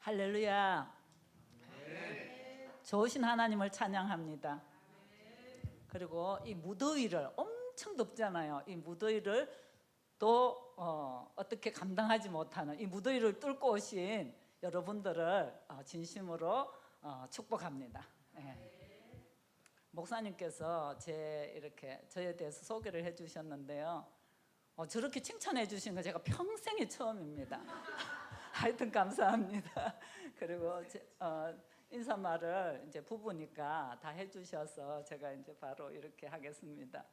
할렐루야. 좋으신 하나님을 찬양합니다. 그리고 이 무더위를 엄청 덥잖아요. 이 무더위를 또 어떻게 감당하지 못하는 이 무더위를 뚫고 오신 여러분들을 진심으로 축복합니다. 예. 목사님께서 이렇게 저에 대해서 소개를 해주셨는데요. 저렇게 칭찬해 주신 거 제가 평생에 처음입니다. 하여튼 감사합니다. 그리고 인사말을 이제 부부니까 다 해주셔서 제가 이제 바로 이렇게 하겠습니다.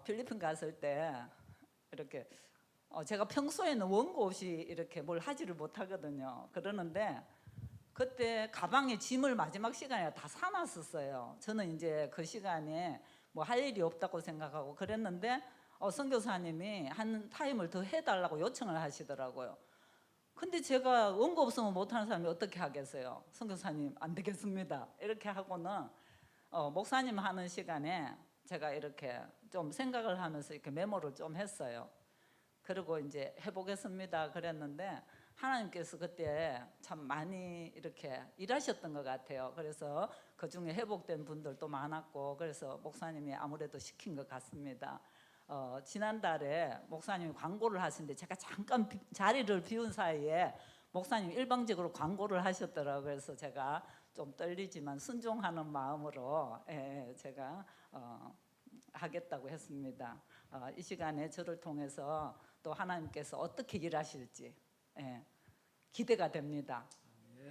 필리핀 갔을 때 이렇게 제가 평소에는 원고 없이 이렇게 뭘 하지를 못하거든요. 그러는데 그때 가방에 짐을 마지막 시간에 다 사놨었어요. 저는 이제 그 시간에 뭐 할 일이 없다고 생각하고 그랬는데 선교사님이 한 타임을 더 해달라고 요청을 하시더라고요. 근데 제가 원고 없으면 못하는 사람이 어떻게 하겠어요? 선교사님 안 되겠습니다 이렇게 하고는 목사님 하는 시간에 제가 이렇게 좀 생각을 하면서 이렇게 메모를 좀 했어요. 그리고 이제 해보겠습니다 그랬는데 하나님께서 그때 참 많이 이렇게 일하셨던 것 같아요. 그래서 그 중에 회복된 분들도 많았고 그래서 목사님이 아무래도 시킨 것 같습니다. 지난달에 목사님이 광고를 하시는데 제가 잠깐 자리를 비운 사이에 목사님이 일방적으로 광고를 하셨더라고요. 그래서 제가 좀 떨리지만 순종하는 마음으로 제가 하겠다고 했습니다. 이 시간에 저를 통해서 또 하나님께서 어떻게 일하실지 기대가 됩니다.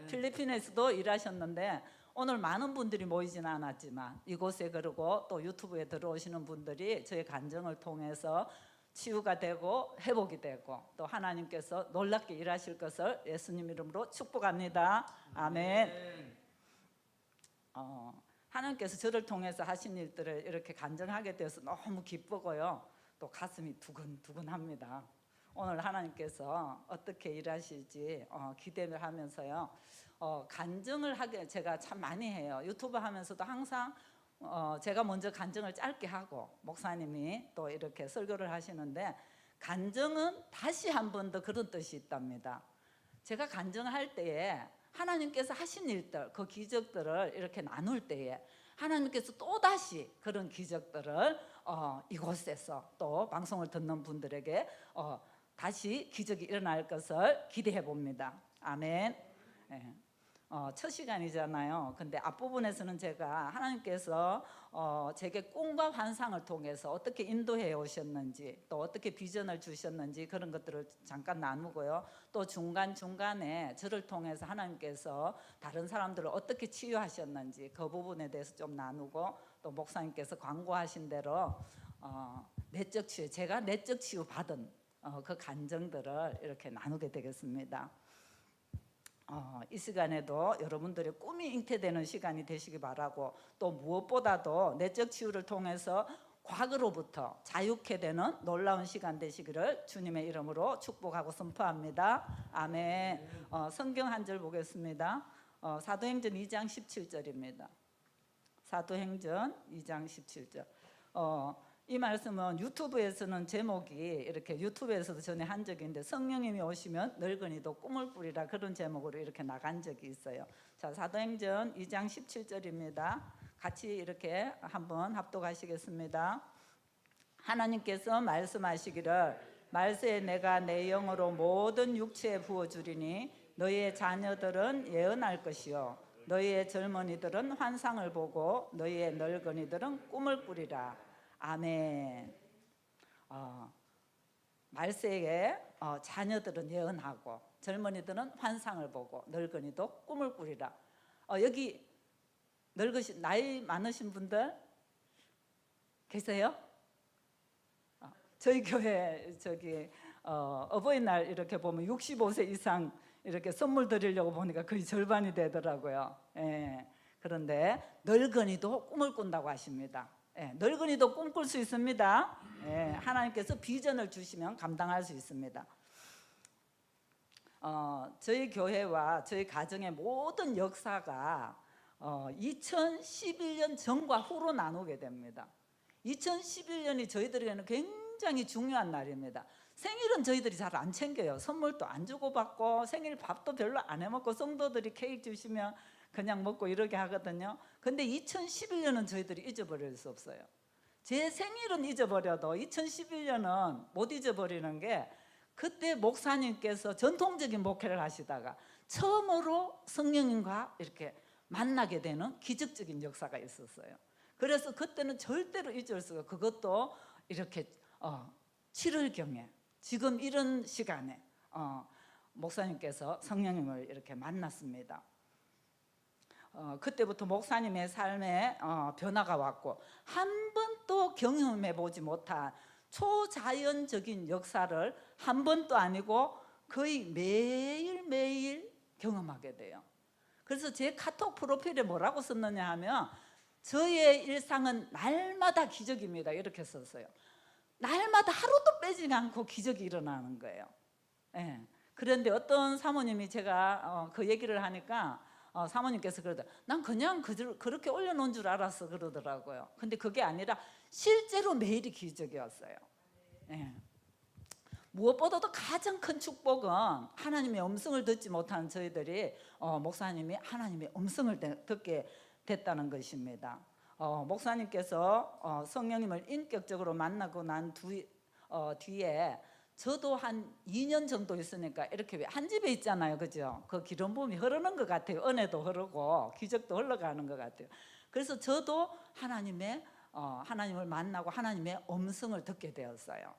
필리핀에서도 일하셨는데 오늘 많은 분들이 모이지는 않았지만 이곳에 그리고 또 유튜브에 들어오시는 분들이 저의 간증을 통해서 치유가 되고 회복이 되고 또 하나님께서 놀랍게 일하실 것을 예수님 이름으로 축복합니다. 아멘. 하나님께서 저를 통해서 하신 일들을 이렇게 간증하게 되어서 너무 기쁘고요. 또 가슴이 두근두근합니다. 오늘 하나님께서 어떻게 일하실지 기대를 하면서요. 간증을 하게 제가 참 많이 해요. 유튜브 하면서도 항상 제가 먼저 간증을 짧게 하고 목사님이 또 이렇게 설교를 하시는데 간증은 다시 한 번 더 그런 뜻이 있답니다. 제가 간증할 때에 하나님께서 하신 일들 그 기적들을 이렇게 나눌 때에 하나님께서 또다시 그런 기적들을 이곳에서 또 방송을 듣는 분들에게 다시 기적이 일어날 것을 기대해 봅니다. 아멘. 네. 첫 시간이잖아요. 근데 앞부분에서는 제가 하나님께서 제게 꿈과 환상을 통해서 어떻게 인도해 오셨는지 또 어떻게 비전을 주셨는지 그런 것들을 잠깐 나누고요. 또 중간중간에 저를 통해서 하나님께서 다른 사람들을 어떻게 치유하셨는지 그 부분에 대해서 좀 나누고 또 목사님께서 광고하신 대로 내적 치유, 제가 내적 치유 받은 그 간증들을 이렇게 나누게 되겠습니다. 이 시간에도 여러분들의 꿈이 잉태되는 시간이 되시기 바라고 또 무엇보다도 내적 치유를 통해서 과거로부터 자유케 되는 놀라운 시간 되시기를 주님의 이름으로 축복하고 선포합니다. 아멘. 성경 한 절 보겠습니다. 사도행전 2장 17절입니다. 사도행전 2장 17절. 이 말씀은 유튜브에서는 제목이 이렇게 유튜브에서도 전에 한 적이 있는데 성령님이 오시면 늙은이도 꿈을 꾸리라 그런 제목으로 이렇게 나간 적이 있어요. 자, 사도행전 2장 17절입니다. 같이 이렇게 한번 합독하시겠습니다. 하나님께서 말씀하시기를 말세에 내가 내 영으로 모든 육체에 부어주리니 너희의 자녀들은 예언할 것이요 너희의 젊은이들은 환상을 보고 너희의 늙은이들은 꿈을 꾸리라. 아멘. 말세에 자녀들은 예언하고 젊은이들은 환상을 보고 늙은이도 꿈을 꾸리라. 여기 늙으신 나이 많으신 분들 계세요? 저희 교회 어버이날 이렇게 보면 65세 이상 이렇게 선물 드리려고 보니까 거의 절반이 되더라고요. 그런데 늙은이도 꿈을 꾼다고 하십니다. 늙은이도 꿈꿀 수 있습니다. 하나님께서 비전을 주시면 감당할 수 있습니다. 저희 교회와 저희 가정의 모든 역사가 2011년 전과 후로 나누게 됩니다. 2011년이 저희들에게는 굉장히 중요한 날입니다. 생일은 저희들이 잘 안 챙겨요. 선물도 안 주고받고 생일 밥도 별로 안 해먹고 성도들이 케이크 주시면 그냥 먹고 이러게 하거든요. 근데 2011년은 저희들이 잊어버릴 수 없어요. 제 생일은 잊어버려도 2011년은 못 잊어버리는 게, 그때 목사님께서 전통적인 목회를 하시다가 처음으로 성령님과 이렇게 만나게 되는 기적적인 역사가 있었어요. 그래서 그때는 절대로 잊을 수가, 그것도 이렇게 7월경에 지금 이런 시간에 목사님께서 성령님을 이렇게 만났습니다. 그때부터 목사님의 삶에 변화가 왔고, 한 번도 경험해 보지 못한 초자연적인 역사를 한 번도 아니고 거의 매일매일 경험하게 돼요. 그래서 제 카톡 프로필에 뭐라고 썼느냐 하면, 저의 일상은 날마다 기적입니다, 이렇게 썼어요. 날마다 하루도 빼지 않고 기적이 일어나는 거예요. 예. 그런데 어떤 사모님이 제가 그 얘기를 하니까 사모님께서 그러더라고요. 난 그냥 그렇게 올려놓은 줄 알았어, 그러더라고요. 근데 그게 아니라 실제로 매일이 기적이었어요. 예. 무엇보다도 가장 큰 축복은 하나님의 음성을 듣지 못한 저희들이 목사님이 하나님의 음성을 듣게 됐다는 것입니다. 목사님께서 성령님을 인격적으로 만나고 난 뒤에 저도 한 2년 정도 있으니까 이렇게 한 집에 있잖아요, 그죠? 그 기름 부음이 흐르는 것 같아요. 은혜도 흐르고 기적도 흘러가는 것 같아요. 그래서 저도 하나님을 만나고 하나님의 음성을 듣게 되었어요.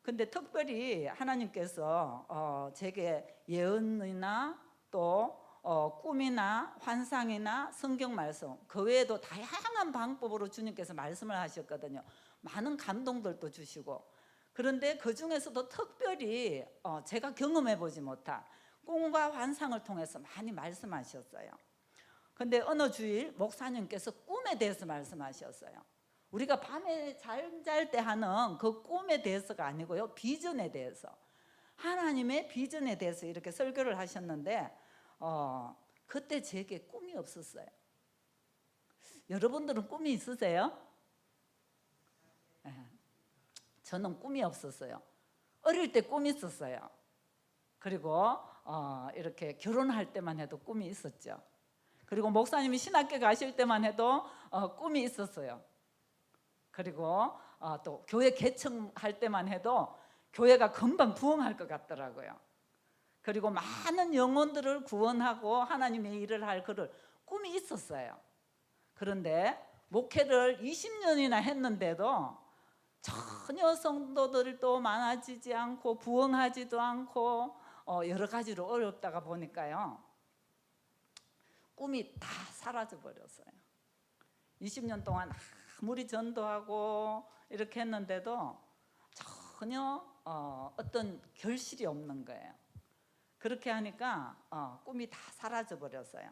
근데 특별히 하나님께서 제게 예언이나 또 꿈이나 환상이나 성경 말씀, 그 외에도 다양한 방법으로 주님께서 말씀을 하셨거든요. 많은 감동들도 주시고, 그런데 그 중에서도 특별히 제가 경험해 보지 못한 꿈과 환상을 통해서 많이 말씀하셨어요. 근데 어느 주일 목사님께서 꿈에 대해서 말씀하셨어요. 우리가 밤에 잘 잘 때 하는 그 꿈에 대해서가 아니고요, 비전에 대해서, 하나님의 비전에 대해서 이렇게 설교를 하셨는데 그때 제게 꿈이 없었어요. 여러분들은 꿈이 있으세요? 네. 저는 꿈이 없었어요. 어릴 때 꿈이 있었어요. 그리고 이렇게 결혼할 때만 해도 꿈이 있었죠. 그리고 목사님이 신학교 가실 때만 해도 꿈이 있었어요. 그리고 또 교회 개청할 때만 해도 교회가 금방 부흥할 것 같더라고요. 그리고 많은 영혼들을 구원하고 하나님의 일을 할 그런 꿈이 있었어요. 그런데 목회를 20년이나 했는데도 전혀 성도들도 많아지지 않고 부흥하지도 않고 여러 가지로 어렵다가 보니까요, 꿈이 다 사라져 버렸어요. 20년 동안 아무리 전도하고 이렇게 했는데도 전혀 어떤 결실이 없는 거예요. 그렇게 하니까 꿈이 다 사라져 버렸어요.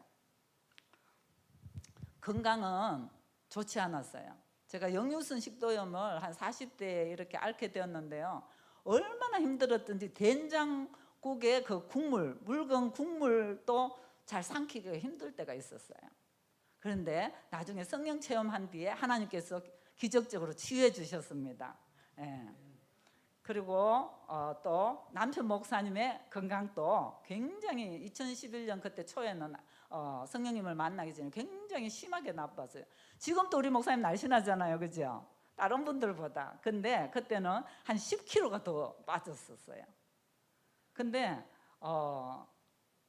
건강은 좋지 않았어요. 제가 역류성 식도염을 한 40대에 이렇게 앓게 되었는데요, 얼마나 힘들었던지 된장국에 그 국물, 묽은 국물도 잘 삼키기가 힘들 때가 있었어요. 그런데 나중에 성령 체험한 뒤에 하나님께서 기적적으로 치유해 주셨습니다. 예. 그리고 또 남편 목사님의 건강도 굉장히 2011년 그때 초에는 성령님을 만나기 전에 굉장히 심하게 나빴어요. 지금도 우리 목사님 날씬하잖아요, 그죠? 다른 분들보다. 근데 그때는 한 10kg가 더 빠졌었어요. 근데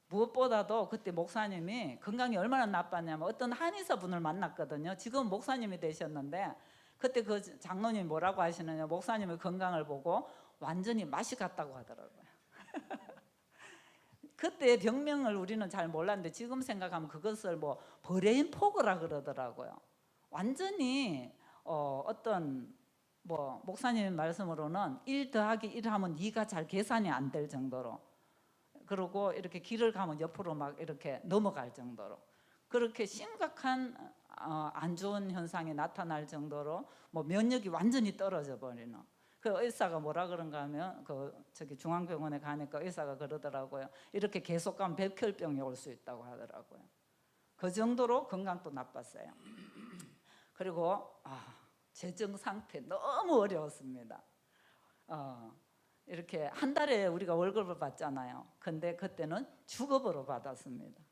무엇보다도 그때 목사님이 건강이 얼마나 나빴냐면, 어떤 한의사 분을 만났거든요. 지금 목사님이 되셨는데 그때 그 장로님이 뭐라고 하시느냐, 목사님의 건강을 보고 완전히 맛이 갔다고 하더라고요. 그때 병명을 우리는 잘 몰랐는데 지금 생각하면 그것을 뭐 브레인 포그라 그러더라고요. 완전히 어떤 뭐 목사님 말씀으로는 1 더하기 1 하면 2가 잘 계산이 안 될 정도로, 그리고 이렇게 길을 가면 옆으로 막 이렇게 넘어갈 정도로, 그렇게 심각한 안 좋은 현상이 나타날 정도로 뭐 면역이 완전히 떨어져 버리는. 그 의사가 뭐라 그런가 하면 저기 중앙병원에 가니까 의사가 그러더라고요. 이렇게 계속 가면 백혈병이 올 수 있다고 하더라고요. 그 정도로 건강도 나빴어요. 그리고 재정 상태 너무 어려웠습니다. 이렇게 한 달에 우리가 월급을 받잖아요. 근데 그때는 주급으로 받았습니다.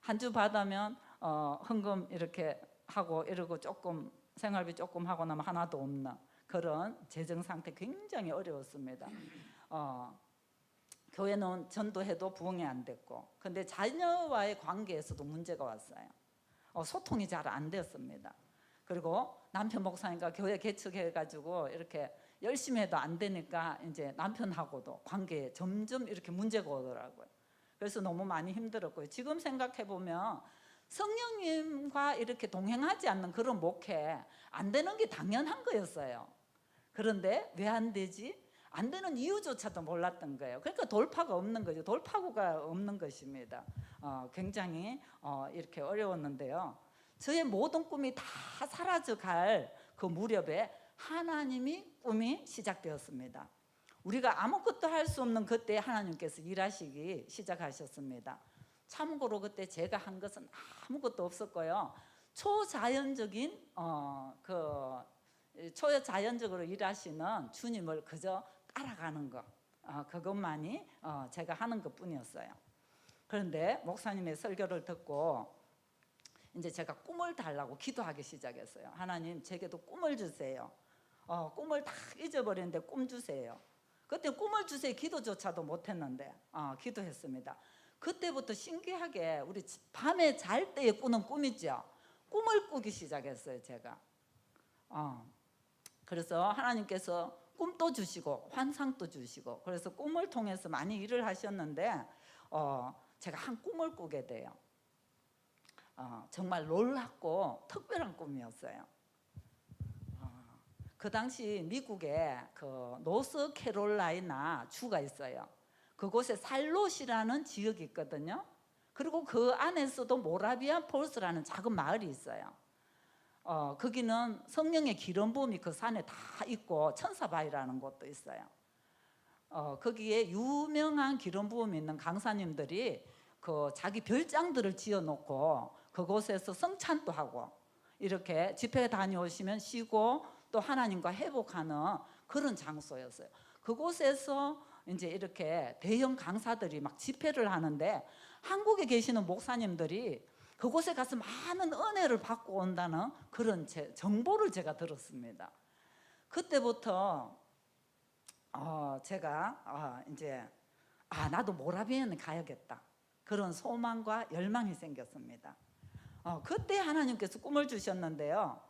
한 주 받으면 헌금 이렇게 하고 이러고 조금 생활비 조금 하고 나면 하나도 없는 그런 재정 상태 굉장히 어려웠습니다. 교회는 전도해도 부흥이 안 됐고, 근데 자녀와의 관계에서도 문제가 왔어요. 소통이 잘 안 됐습니다. 그리고 남편 목사님과 교회 개척해가지고 이렇게 열심히 해도 안 되니까 이제 남편하고도 관계에 점점 이렇게 문제가 오더라고요. 그래서 너무 많이 힘들었고요. 지금 생각해 보면 성령님과 이렇게 동행하지 않는 그런 목회 안 되는 게 당연한 거였어요. 그런데 왜 안 되지? 안 되는 이유조차도 몰랐던 거예요. 그러니까 돌파가 없는 거죠. 돌파구가 없는 것입니다. 굉장히 이렇게 어려웠는데요. 저의 모든 꿈이 다 사라져갈 그 무렵에 하나님이 꿈이 시작되었습니다. 우리가 아무것도 할 수 없는 그때 하나님께서 일하시기 시작하셨습니다. 참고로 그때 제가 한 것은 아무것도 없었고요. 초자연적인 초자연적으로 일하시는 주님을 그저 따라가는 것, 그것만이 제가 하는 것뿐이었어요. 그런데 목사님의 설교를 듣고 이제 제가 꿈을 달라고 기도하기 시작했어요. 하나님, 제게도 꿈을 주세요. 꿈을 다 잊어버렸는데 꿈 주세요. 그때 꿈을 주세요 기도조차도 못했는데 기도했습니다. 그때부터 신기하게 우리 밤에 잘 때에 꾸는 꿈이죠. 꿈을 꾸기 시작했어요, 제가. 그래서 하나님께서 꿈도 주시고 환상도 주시고, 그래서 꿈을 통해서 많이 일을 하셨는데 제가 한 꿈을 꾸게 돼요. 정말 놀랍고 특별한 꿈이었어요. 그 당시 미국에 그 노스캐롤라이나 주가 있어요. 그곳에 살롯이라는 지역이 있거든요. 그리고 그 안에서도 모라비안 폴스라는 작은 마을이 있어요. 거기는 성령의 기름 부음이 그 산에 다 있고 천사바위라는 곳도 있어요. 거기에 유명한 기름 부음이 있는 강사님들이 그 자기 별장들을 지어놓고 그곳에서 성찬도 하고 이렇게 집회 다녀오시면 쉬고 또 하나님과 회복하는 그런 장소였어요. 그곳에서 이제 이렇게 대형 강사들이 막 집회를 하는데 한국에 계시는 목사님들이 그곳에 가서 많은 은혜를 받고 온다는 그런 정보를 제가 들었습니다. 그때부터 제가 이제 나도 모라비안에 가야겠다, 그런 소망과 열망이 생겼습니다. 그때 하나님께서 꿈을 주셨는데요.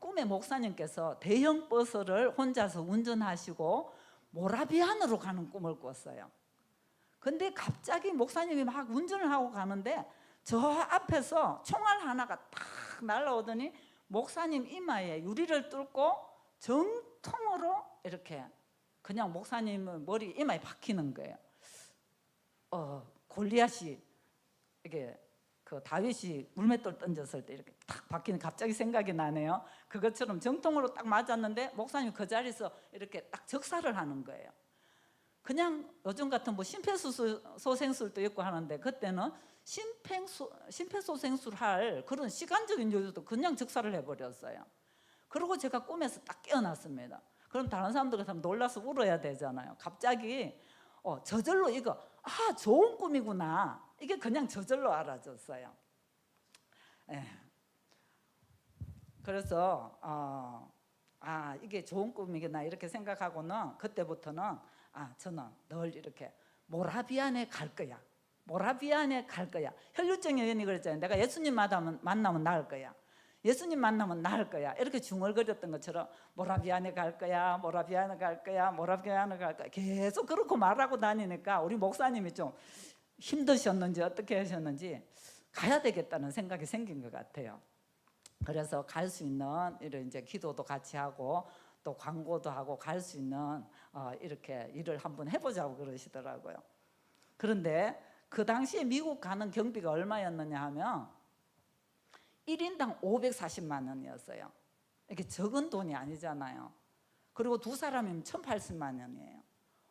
꿈에 목사님께서 대형 버스를 혼자서 운전하시고 모라비안으로 가는 꿈을 꿨어요. 근데 갑자기 목사님이 막 운전을 하고 가는데 저 앞에서 총알 하나가 탁 날아오더니 목사님 이마에 유리를 뚫고 정통으로 이렇게 그냥 목사님 머리 이마에 박히는 거예요. 골리앗이 이게 그 다윗이 물맷돌 던졌을 때 이렇게 탁 박히는, 갑자기 생각이 나네요. 그것처럼 정통으로 딱 맞았는데 목사님 그 자리에서 이렇게 딱 적사를 하는 거예요. 그냥 요즘 같은 뭐 심폐소생술도 있고 하는데 그때는 심폐소생술 할 그런 시간적인 여유도 그냥 적사를 해버렸어요. 그리고 제가 꿈에서 딱 깨어났습니다. 그럼 다른 사람들 같으면 놀라서 울어야 되잖아요. 갑자기 저절로 이거 좋은 꿈이구나, 이게 그냥 저절로 알아졌어요. 그래서 이게 좋은 꿈이구나 이렇게 생각하고는 그때부터는 저는 늘 이렇게 모라비안에 갈 거야, 모라비안에 갈 거야. 혈류증 여인이 그랬잖아요. 내가 예수님 만나면 나을 거야, 예수님 만나면 나을 거야, 이렇게 중얼거렸던 것처럼 모라비안에 갈 거야, 모라비안에 갈 거야, 모라비안에 갈 거야, 계속 그렇게 말하고 다니니까 우리 목사님이 좀 힘드셨는지 어떻게 하셨는지 가야 되겠다는 생각이 생긴 것 같아요. 그래서 갈 수 있는 이런 이제 기도도 같이 하고 또 광고도 하고 갈 수 있는 이렇게 일을 한번 해보자고 그러시더라고요. 그런데 그 당시에 미국 가는 경비가 얼마였느냐 하면 1인당 540만 원이었어요. 이게 적은 돈이 아니잖아요. 그리고 두 사람이면 1,080만 원이에요.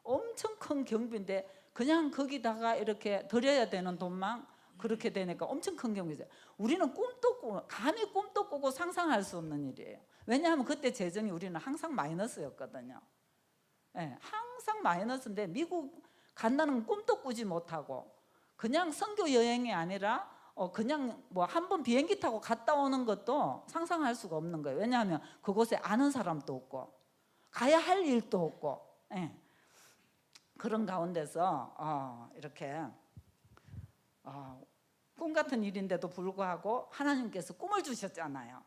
엄청 큰 경비인데 그냥 거기다가 이렇게 들여야 되는 돈만 그렇게 되니까 엄청 큰 경비죠. 우리는 꿈도 꾸고 감히 꿈도 꾸고 상상할 수 없는 일이에요. 왜냐하면 그때 재정이 우리는 항상 마이너스였거든요. 예, 항상 마이너스인데 미국 간다는 꿈도 꾸지 못하고 그냥 선교 여행이 아니라 그냥 뭐 한 번 비행기 타고 갔다 오는 것도 상상할 수가 없는 거예요. 왜냐하면 그곳에 아는 사람도 없고 가야 할 일도 없고, 예. 그런 가운데서 이렇게 꿈 같은 일인데도 불구하고 하나님께서 꿈을 주셨잖아요.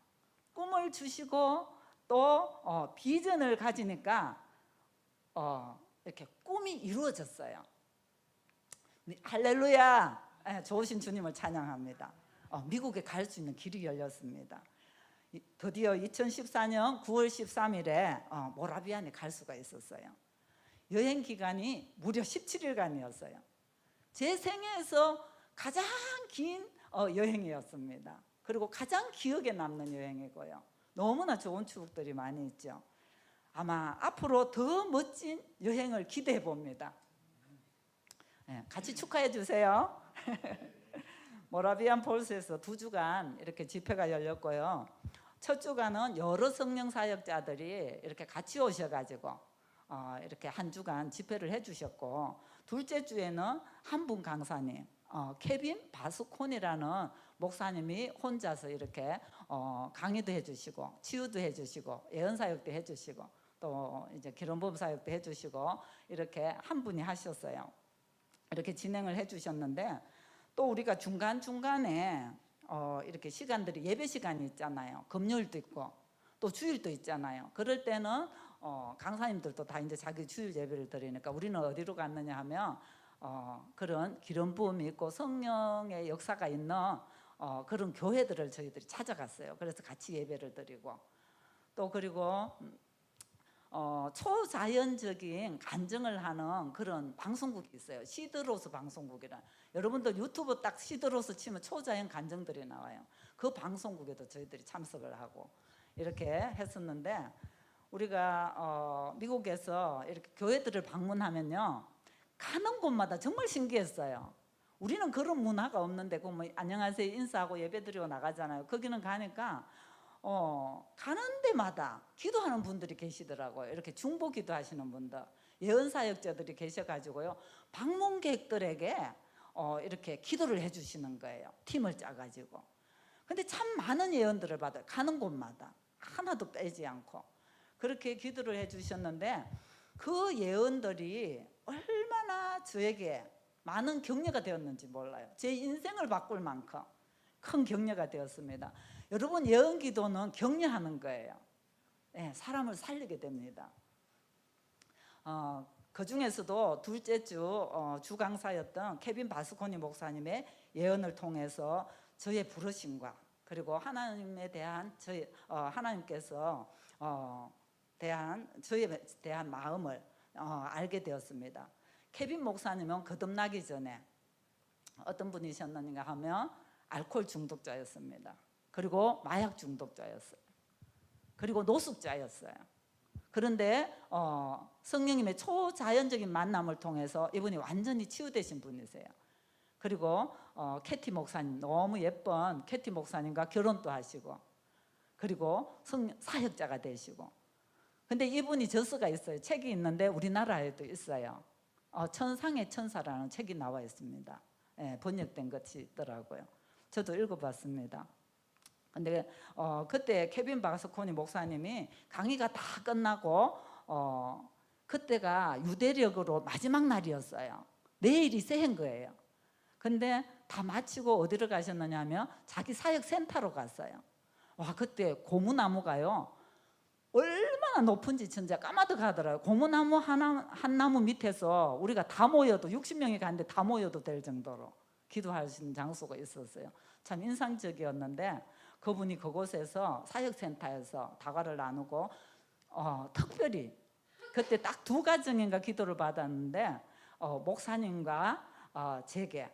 꿈을 주시고 또 비전을 가지니까 이렇게 꿈이 이루어졌어요. 할렐루야. 좋으신 주님을 찬양합니다. 미국에 갈 수 있는 길이 열렸습니다. 드디어 2014년 9월 13일에 모라비안에 갈 수가 있었어요. 여행 기간이 무려 17일간이었어요. 제 생애에서 가장 긴 여행이었습니다. 그리고 가장 기억에 남는 여행이고요. 너무나 좋은 추억들이 많이 있죠. 아마 앞으로 더 멋진 여행을 기대해 봅니다. 같이 축하해 주세요. 모라비안 폴스에서 2주간 이렇게 집회가 열렸고요. 첫 주간은 여러 성령 사역자들이 이렇게 같이 오셔가지고 이렇게 한 주간 집회를 해주셨고, 둘째 주에는 한 분 강사님, 케빈 바스콘이라는 목사님이 혼자서 이렇게 강의도 해주시고 치유도 해주시고 예언 사역도 해주시고 또 이제 기름부음 사역도 해주시고 이렇게 한 분이 하셨어요. 이렇게 진행을 해주셨는데, 또 우리가 중간중간에 이렇게 시간들이 예배 시간이 있잖아요. 금요일도 있고 또 주일도 있잖아요. 그럴 때는 강사님들도 다 이제 자기 주일 예배를 드리니까 우리는 어디로 갔느냐 하면 그런 기름 부음이 있고 성령의 역사가 있는 그런 교회들을 저희들이 찾아갔어요. 그래서 같이 예배를 드리고 또 그리고 초자연적인 간증을 하는 그런 방송국이 있어요. 시드로스 방송국이라. 여러분들 유튜브 딱 시드로스 치면 초자연 간증들이 나와요. 그 방송국에도 저희들이 참석을 하고 이렇게 했었는데, 우리가 미국에서 이렇게 교회들을 방문하면요, 가는 곳마다 정말 신기했어요. 우리는 그런 문화가 없는데 그 뭐 안녕하세요 인사하고 예배드리고 나가잖아요. 거기는 가니까 가는 데마다 기도하는 분들이 계시더라고요. 이렇게 중보 기도하시는 분들, 예언 사역자들이 계셔가지고요, 방문객들에게 이렇게 기도를 해주시는 거예요. 팀을 짜가지고. 근데 참 많은 예언들을 받아요. 가는 곳마다 하나도 빼지 않고 그렇게 기도를 해주셨는데, 그 예언들이 얼마나 저에게 많은 격려가 되었는지 몰라요. 제 인생을 바꿀 만큼 큰 격려가 되었습니다. 여러분, 예언 기도는 격려하는 거예요. 네, 사람을 살리게 됩니다. 그 중에서도 둘째 주 강사였던 케빈 바스코니 목사님의 예언을 통해서 저의 부르심과 그리고 하나님에 대한 하나님께서 저에 대한 마음을 알게 되었습니다. 케빈 목사님은 거듭나기 전에 어떤 분이셨는가 하면 알코올 중독자였습니다. 그리고 마약 중독자였어요. 그리고 노숙자였어요. 그런데 성령님의 초자연적인 만남을 통해서 이분이 완전히 치유되신 분이세요. 그리고 캐티 목사님, 너무 예쁜 캐티 목사님과 결혼도 하시고 그리고 사역자가 되시고. 근데 이분이 저서가 있어요. 책이 있는데 우리나라에도 있어요. 천상의 천사라는 책이 나와 있습니다. 예, 번역된 것이 있더라고요. 저도 읽어봤습니다. 근데 그때 케빈 바스코니 목사님이 강의가 다 끝나고 그때가 유대력으로 마지막 날이었어요. 내일이 새해인 거예요. 근데 다 마치고 어디로 가셨느냐 하면 자기 사역센터로 갔어요. 와, 그때 고무나무가요 얼마나 높은지 진짜 까마득하더라고요. 고무나무 한 나무 밑에서 우리가 다 모여도 60명이 갔는데 다 모여도 될 정도로 기도하시는 장소가 있었어요. 참 인상적이었는데, 그분이 그곳에서 사역센터에서 다과를 나누고 특별히 그때 딱 2가정인가 기도를 받았는데 목사님과 제게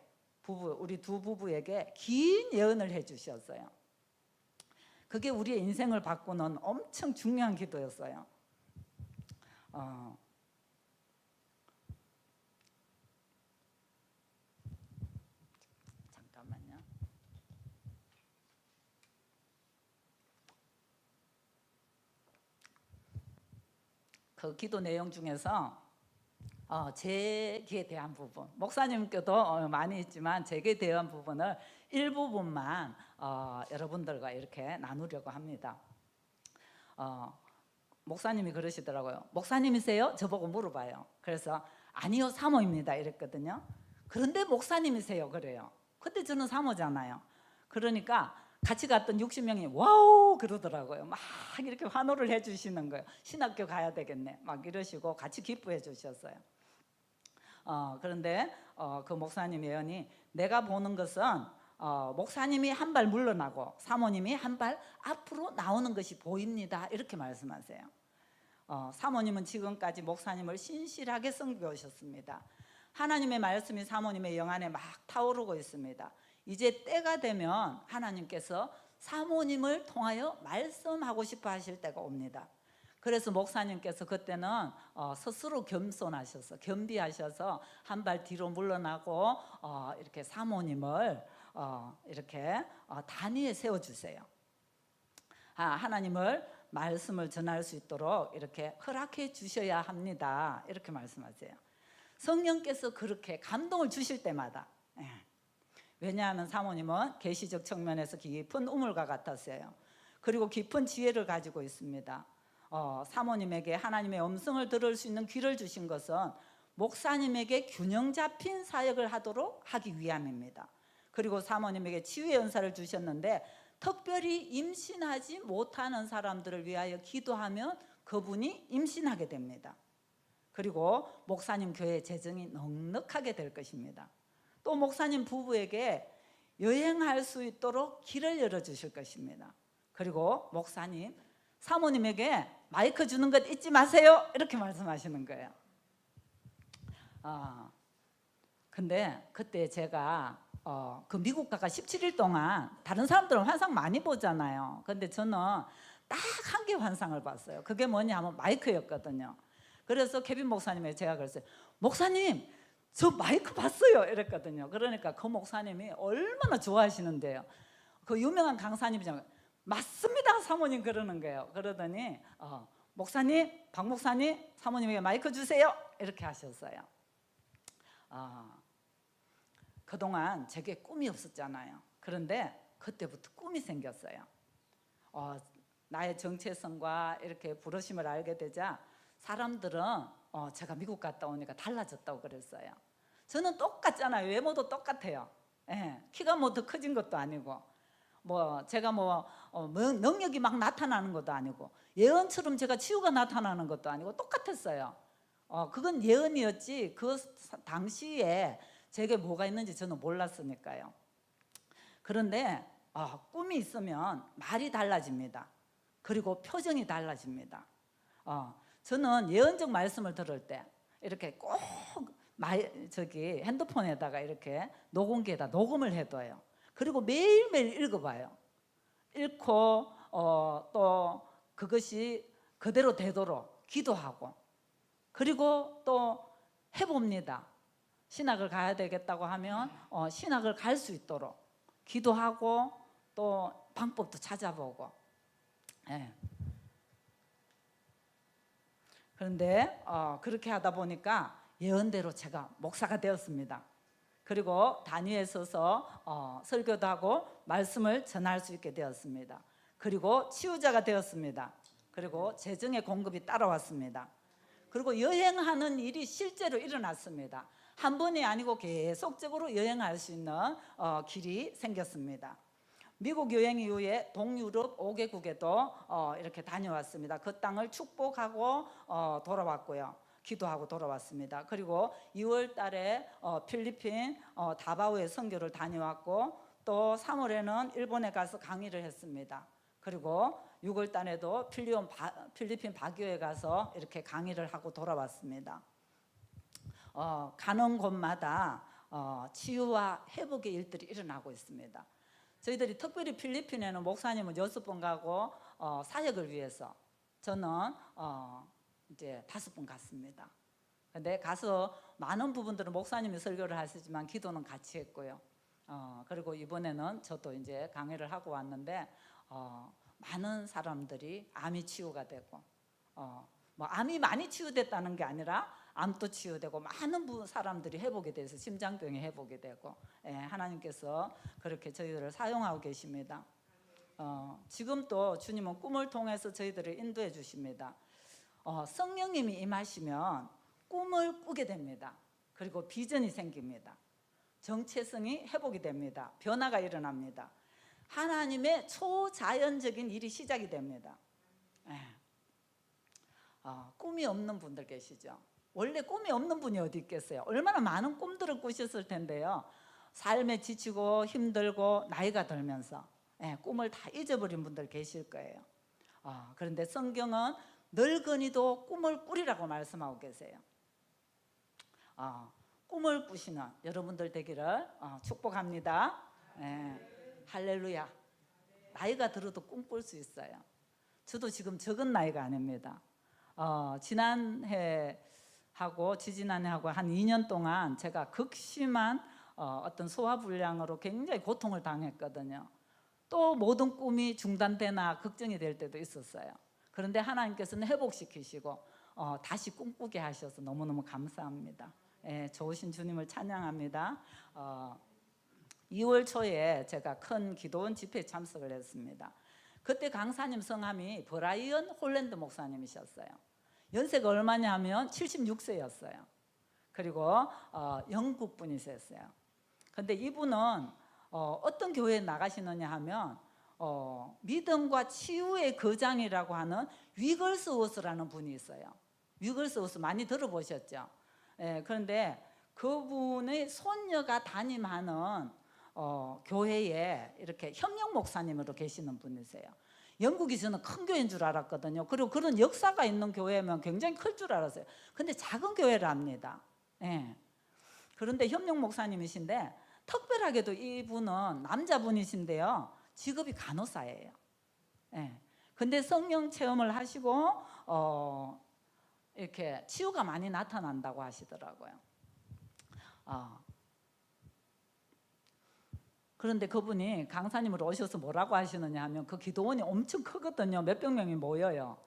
우리 두 부부에게 긴 예언을 해주셨어요. 그게 우리의 인생을 바꾸는 엄청 중요한 기도였어요. 잠깐만요. 그 기도 내용 중에서 제기에 대한 부분, 목사님께도 많이 있지만 제기에 대한 부분을 일부분만 여러분들과 이렇게 나누려고 합니다. 목사님이 그러시더라고요. 목사님이세요? 저보고 물어봐요. 그래서 아니요, 사모입니다 이랬거든요. 그런데 목사님이세요? 그래요. 그때 저는 사모잖아요. 그러니까 같이 갔던 60명이 와우 그러더라고요. 막 이렇게 환호를 해주시는 거예요. 신학교 가야 되겠네 막 이러시고 같이 기뻐해 주셨어요. 그런데 그 목사님 예언이 내가 보는 것은 목사님이 한 발 물러나고 사모님이 한 발 앞으로 나오는 것이 보입니다 이렇게 말씀하세요. 사모님은 지금까지 목사님을 신실하게 섬겨 오셨습니다. 하나님의 말씀이 사모님의 영 안에 막 타오르고 있습니다. 이제 때가 되면 하나님께서 사모님을 통하여 말씀하고 싶어 하실 때가 옵니다. 그래서 목사님께서 그때는 스스로 겸손하셔서 겸비하셔서 한 발 뒤로 물러나고 이렇게 사모님을 이렇게 단위에 세워주세요. 하나님을 말씀을 전할 수 있도록 이렇게 허락해 주셔야 합니다 이렇게 말씀하세요. 성령께서 그렇게 감동을 주실 때마다, 왜냐하면 사모님은 계시적 측면에서 깊은 우물과 같았어요. 그리고 깊은 지혜를 가지고 있습니다. 사모님에게 하나님의 음성을 들을 수 있는 귀를 주신 것은 목사님에게 균형 잡힌 사역을 하도록 하기 위함입니다. 그리고 사모님에게 치유의 은사를 주셨는데 특별히 임신하지 못하는 사람들을 위하여 기도하면 그분이 임신하게 됩니다. 그리고 목사님 교회 재정이 넉넉하게 될 것입니다. 또 목사님 부부에게 여행할 수 있도록 길을 열어주실 것입니다. 그리고 목사님 사모님에게 마이크 주는 것 잊지 마세요 이렇게 말씀하시는 거예요. 근데 그때 제가 그 미국 가가 17일 동안 다른 사람들은 환상 많이 보잖아요. 근데 저는 딱 한 개 환상을 봤어요. 그게 뭐냐면 마이크였거든요. 그래서 케빈 목사님에게 제가 그랬어요. 목사님 저 마이크 봤어요 이랬거든요. 그러니까 그 목사님이 얼마나 좋아하시는데요. 그 유명한 강사님이잖아요. 맞습니다 사모님 그러는 거예요. 그러더니 목사님 박 목사님 사모님에게 마이크 주세요 이렇게 하셨어요. 그동안 제게 꿈이 없었잖아요. 그런데 그때부터 꿈이 생겼어요. 나의 정체성과 이렇게 부르심을 알게 되자 사람들은 제가 미국 갔다 오니까 달라졌다고 그랬어요. 저는 똑같잖아요. 외모도 똑같아요. 키가 뭐 더 커진 것도 아니고 제가 능력이 막 나타나는 것도 아니고 예언처럼 제가 치유가 나타나는 것도 아니고 똑같았어요. 그건 예언이었지 그 당시에 제게 뭐가 있는지 저는 몰랐으니까요. 그런데 꿈이 있으면 말이 달라집니다. 그리고 표정이 달라집니다. 저는 예언적 말씀을 들을 때 이렇게 꼭 핸드폰에다가 이렇게 녹음기에다 녹음을 해둬요. 그리고 매일매일 읽어봐요. 읽고 또 그것이 그대로 되도록 기도하고 그리고 또 해봅니다. 신학을 가야 되겠다고 하면 신학을 갈 수 있도록 기도하고 또 방법도 찾아보고. 그런데 그렇게 하다 보니까 예언대로 제가 목사가 되었습니다. 그리고 단위에 서서 설교도 하고 말씀을 전할 수 있게 되었습니다. 그리고 치유자가 되었습니다. 그리고 재정의 공급이 따라왔습니다. 그리고 여행하는 일이 실제로 일어났습니다. 한 번이 아니고 계속적으로 여행할 수 있는 길이 생겼습니다. 미국 여행 이후에 동유럽 5개국에도 이렇게 다녀왔습니다. 그 땅을 축복하고 돌아왔고요. 기도하고 돌아왔습니다. 그리고 2월 달에 필리핀 다바오에 선교를 다녀왔고 또 3월에는 일본에 가서 강의를 했습니다. 그리고 6월 달에도 필리핀 바교에 가서 이렇게 강의를 하고 돌아왔습니다. 가는 곳마다 치유와 회복의 일들이 일어나고 있습니다. 저희들이 특별히 필리핀에는 목사님은 6번 가고 사역을 위해서 저는 이제 5번 갔습니다. 근데 가서 많은 부분들은 목사님이 설교를 하시지만 기도는 같이 했고요. 그리고 이번에는 저도 이제 강의를 하고 왔는데 많은 사람들이 암이 치유가 되고 뭐 암이 많이 치유됐다는 게 아니라 암도 치유되고 많은 사람들이 회복이 돼서 심장병이 회복이 되고, 예, 하나님께서 그렇게 저희들을 사용하고 계십니다. 지금 또 주님은 꿈을 통해서 저희들을 인도해 주십니다. 성령님이 임하시면 꿈을 꾸게 됩니다. 그리고 비전이 생깁니다. 정체성이 회복이 됩니다. 변화가 일어납니다. 하나님의 초자연적인 일이 시작이 됩니다. 꿈이 없는 분들 계시죠? 원래 꿈이 없는 분이 어디 있겠어요? 얼마나 많은 꿈들을 꾸셨을 텐데요. 삶에 지치고 힘들고 나이가 들면서 꿈을 다 잊어버린 분들 계실 거예요. 그런데 성경은 늙은이도 꿈을 꾸리라고 말씀하고 계세요. 꿈을 꾸시는 여러분들 되기를 축복합니다. 할렐루야. 나이가 들어도 꿈꿀 수 있어요. 저도 지금 적은 나이가 아닙니다. 지난해하고 지지난해하고 한 2년 동안 제가 극심한 어떤 소화불량으로 굉장히 고통을 당했거든요. 또 모든 꿈이 중단되나 걱정이 될 때도 있었어요. 그런데 하나님께서는 회복시키시고 다시 꿈꾸게 하셔서 너무너무 감사합니다. 좋으신 주님을 찬양합니다. 2월 초에 제가 큰 기도원 집회에 참석을 했습니다. 그때 강사님 성함이 브라이언 홀랜드 목사님이셨어요. 연세가 얼마냐 하면 76세였어요. 그리고 영국 분이셨어요. 근데 이분은 어떤 교회에 나가시느냐 하면 믿음과 치유의 거장이라고 하는 위글스워스라는 분이 있어요. 위글스워스 많이 들어보셨죠? 그런데 그분의 손녀가 담임하는 교회에 이렇게 협력 목사님으로 계시는 분이세요. 영국이 저는 큰 교회인 줄 알았거든요. 그리고 그런 역사가 있는 교회면 굉장히 클 줄 알았어요. 근데 작은 교회랍니다. 그런데 협력 목사님이신데 특별하게도 이분은 남자분이신데요. 직업이 간호사예요. 근데 성령 체험을 하시고 이렇게 치유가 많이 나타난다고 하시더라고요. 그런데 그분이 강사님으로 오셔서 뭐라고 하시느냐 하면 그 기도원이 엄청 크거든요. 몇백 명이 모여요.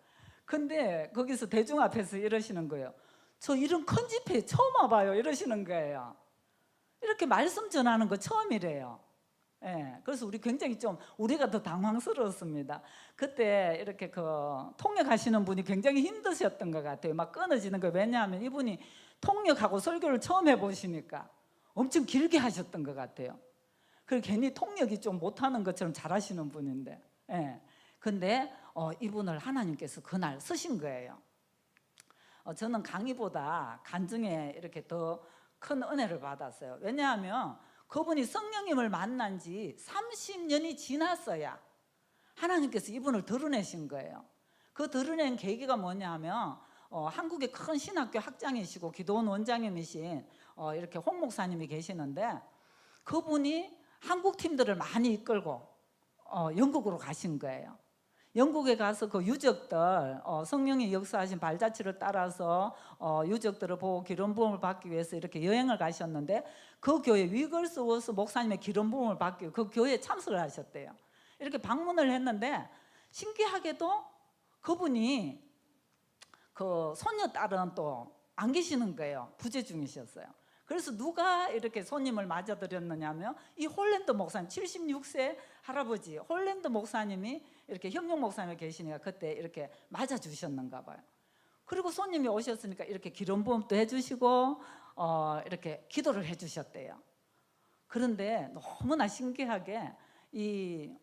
근데 거기서 대중 앞에서 이러시는 거예요. 저 이런 큰 집회 처음 와봐요. 이러시는 거예요. 이렇게 말씀 전하는 거 처음이래요. 그래서 우리 굉장히 좀 우리가 더 당황스러웠습니다. 그때 이렇게 통역하시는 분이 굉장히 힘드셨던 것 같아요. 막 끊어지는 거예요. 왜냐하면 이분이 통역하고 설교를 처음 해보시니까 엄청 길게 하셨던 것 같아요. 그리고 괜히 통역이 좀 못하는 것처럼 잘하시는 분인데, 근데 이분을 하나님께서 그날 쓰신 거예요. 저는 강의보다 간증에 이렇게 더 큰 은혜를 받았어요. 왜냐하면 그분이 성령님을 만난 지 30년이 지났어야 하나님께서 이분을 드러내신 거예요. 그 드러낸 계기가 뭐냐 하면 한국의 큰 신학교 학장이시고 기도원 원장님이신 이렇게 홍 목사님이 계시는데 그분이 한국 팀들을 많이 이끌고 영국으로 가신 거예요. 영국에 가서 그 유적들 성령이 역사하신 발자취를 따라서 유적들을 보고 기름 부음을 받기 위해서 이렇게 여행을 가셨는데 그 교회 위글스워스 목사님의 기름 부음을 받기 위해 그 교회에 참석을 하셨대요. 이렇게 방문을 했는데 신기하게도 그분이 그 손녀 딸은 또 안 계시는 거예요. 부재 중이셨어요. 그래서 누가 이렇게 손님을 맞아드렸느냐면 이 홀랜드 목사님 76세 할아버지 홀랜드 목사님이 이렇게 협력 목사님이 계시니까 그때 이렇게 맞아주셨는가 봐요. 그리고 손님이 오셨으니까 이렇게 기름 부음도 해주시고 이렇게 기도를 해주셨대요. 그런데 너무나 신기하게 이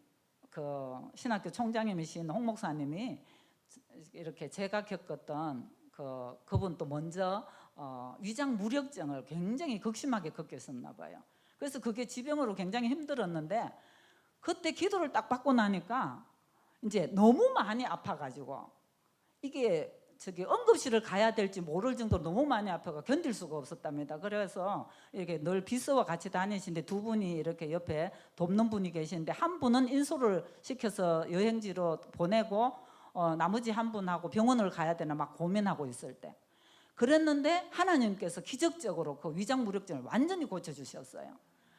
신학교 총장님이신 홍 목사님이 이렇게 제가 겪었던 그분 또 먼저 위장 무력증을 굉장히 극심하게 겪었었나 봐요. 그래서 그게 지병으로 굉장히 힘들었는데 그때 기도를 딱 받고 나니까 이제 너무 많이 아파가지고 이게 응급실을 가야 될지 모를 정도로 너무 많이 아파가 견딜 수가 없었답니다. 그래서 이렇게 늘 비서와 같이 다니시는데 두 분이 이렇게 옆에 돕는 분이 계시는데 한 분은 인솔을 시켜서 여행지로 보내고 나머지 한 분하고 병원을 가야 되나 막 고민하고 있을 때 그랬는데 하나님께서 기적적으로 그 위장 무력증을 완전히 고쳐주셨어요.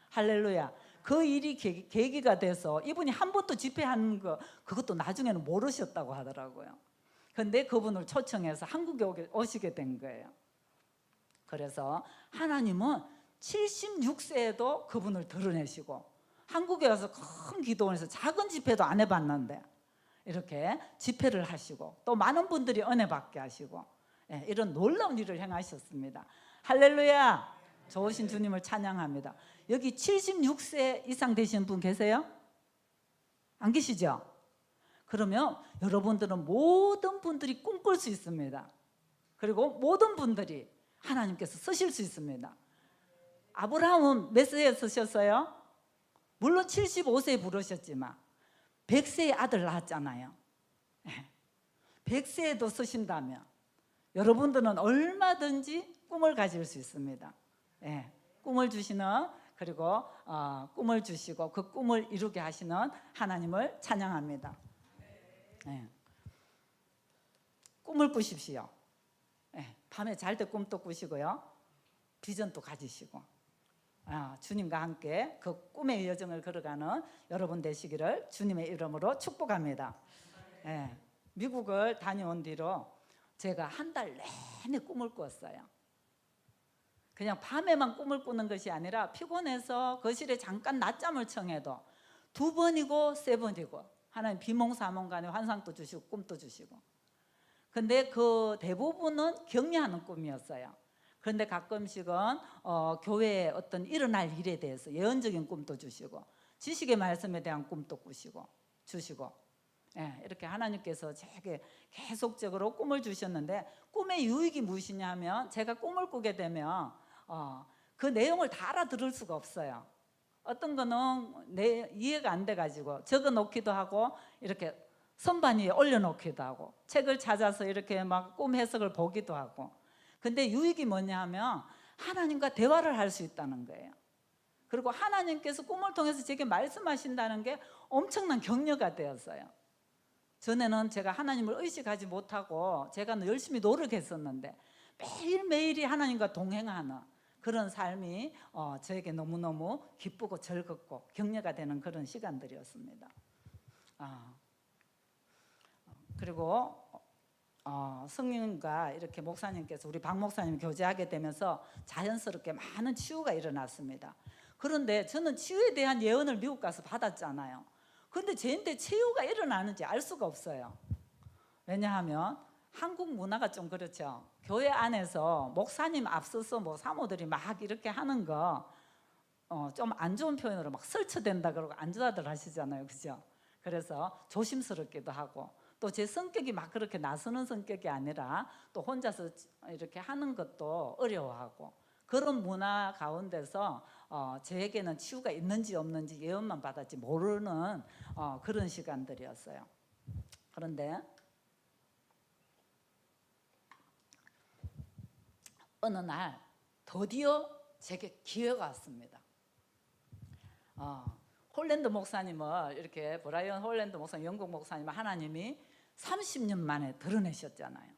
할렐루야. 그 일이 계기가 돼서 이분이 한 번도 집회한 그것도 나중에는 모르셨다고 하더라고요. 근데 그분을 초청해서 한국에 오시게 된 거예요. 그래서 하나님은 76세에도 그분을 드러내시고, 한국에 와서 큰 기도원에서 작은 집회도 안 해봤는데 이렇게 집회를 하시고, 또 많은 분들이 은혜 받게 하시고, 이런 놀라운 일을 행하셨습니다. 할렐루야. 좋으신 주님을 찬양합니다. 여기 76세 이상 되신 분 계세요? 안 계시죠? 그러면 여러분들은 모든 분들이 꿈꿀 수 있습니다. 그리고 모든 분들이 하나님께서 쓰실 수 있습니다. 아브라함은 몇 세에 쓰셨어요? 물론 75세에 부르셨지만 100세의 아들 낳았잖아요. 100세에도 쓰신다면 여러분들은 얼마든지 꿈을 가질 수 있습니다. 꿈을 주시는, 그리고 꿈을 주시고 그 꿈을 이루게 하시는 하나님을 찬양합니다. 꿈을 꾸십시오. 밤에 잘 때 꿈도 꾸시고요, 비전도 가지시고, 주님과 함께 그 꿈의 여정을 걸어가는 여러분 되시기를 주님의 이름으로 축복합니다. 미국을 다녀온 뒤로 제가 한 달 내내 꿈을 꾸었어요. 그냥 밤에만 꿈을 꾸는 것이 아니라 피곤해서 거실에 잠깐 낮잠을 청해도 2번이고 3번이고 하나님 비몽사몽간에 환상도 주시고 꿈도 주시고, 근데 그 대부분은 격려하는 꿈이었어요. 그런데 가끔씩은 교회에 어떤 일어날 일에 대해서 예언적인 꿈도 주시고, 지식의 말씀에 대한 꿈도 꾸시고 주시고, 이렇게 하나님께서 제게 계속적으로 꿈을 주셨는데, 꿈의 유익이 무엇이냐 하면, 제가 꿈을 꾸게 되면 그 내용을 다 알아들을 수가 없어요. 어떤 거는 내 이해가 안 돼가지고 적어 놓기도 하고, 이렇게 선반 위에 올려놓기도 하고, 책을 찾아서 이렇게 막 꿈 해석을 보기도 하고. 근데 유익이 뭐냐 하면 하나님과 대화를 할 수 있다는 거예요. 그리고 하나님께서 꿈을 통해서 제게 말씀하신다는 게 엄청난 격려가 되었어요. 전에는 제가 하나님을 의식하지 못하고 제가 열심히 노력했었는데, 매일매일이 하나님과 동행하는 그런 삶이 저에게 너무너무 기쁘고 즐겁고 격려가 되는 그런 시간들이었습니다. 그리고 성령과 이렇게 목사님께서, 우리 박 목사님 교제하게 되면서 자연스럽게 많은 치유가 일어났습니다. 그런데 저는 치유에 대한 예언을 미국 가서 받았잖아요. 그런데 저한테 치유가 일어나는지 알 수가 없어요. 왜냐하면 한국 문화가 좀 그렇죠. 교회 안에서 목사님 앞서서 뭐 사모들이 막 이렇게 하는 거 좀 안 좋은 표현으로 막 설치된다 그러고 안주하들 하시잖아요, 그죠? 그래서 조심스럽기도 하고, 또 제 성격이 막 그렇게 나서는 성격이 아니라 또 혼자서 이렇게 하는 것도 어려워하고, 그런 문화 가운데서 저에게는 치유가 있는지 없는지 예언만 받았지 모르는 그런 시간들이었어요. 그런데 어느 날 드디어 제게 기회가 왔습니다. 홀랜드 목사님을, 이렇게 브라이언 홀랜드 목사님, 영국 목사님을 하나님이 30년 만에 드러내셨잖아요.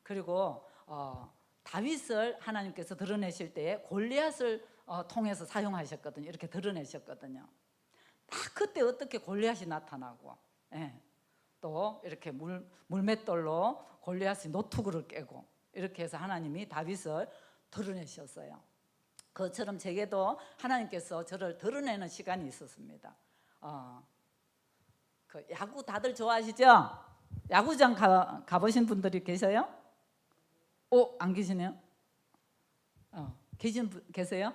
그리고 다윗을 하나님께서 드러내실 때에 골리앗을 통해서 사용하셨거든요. 이렇게 드러내셨거든요. 딱 그때 어떻게 골리앗이 나타나고, 또 이렇게 물맷돌로 골리앗이 노투구를 깨고, 이렇게 해서 하나님이 다윗을 드러내셨어요. 그처럼 제게도 하나님께서 저를 드러내는 시간이 있었습니다. 그 야구 다들 좋아하시죠? 야구장 가보신 분들이 계세요? 안 계시네요? 계신 분 계세요?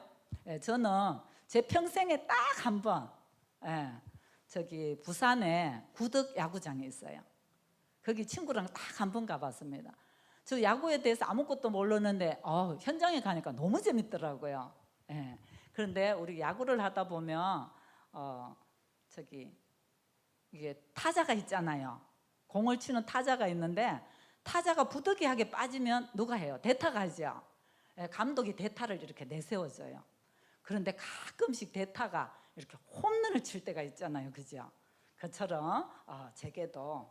저는 제 평생에 딱 한 번, 저기 부산에 구덕 야구장이 있어요. 거기 친구랑 딱 한 번 가봤습니다. 저 야구에 대해서 아무것도 모르는데 현장에 가니까 너무 재밌더라고요. 그런데 우리 야구를 하다 보면 저기 이게 타자가 있잖아요. 공을 치는 타자가 있는데, 타자가 부득이하게 빠지면 누가 해요? 대타가 하죠. 감독이 대타를 이렇게 내세워줘요. 그런데 가끔씩 대타가 이렇게 홈런을 칠 때가 있잖아요, 그죠? 그처럼 제게도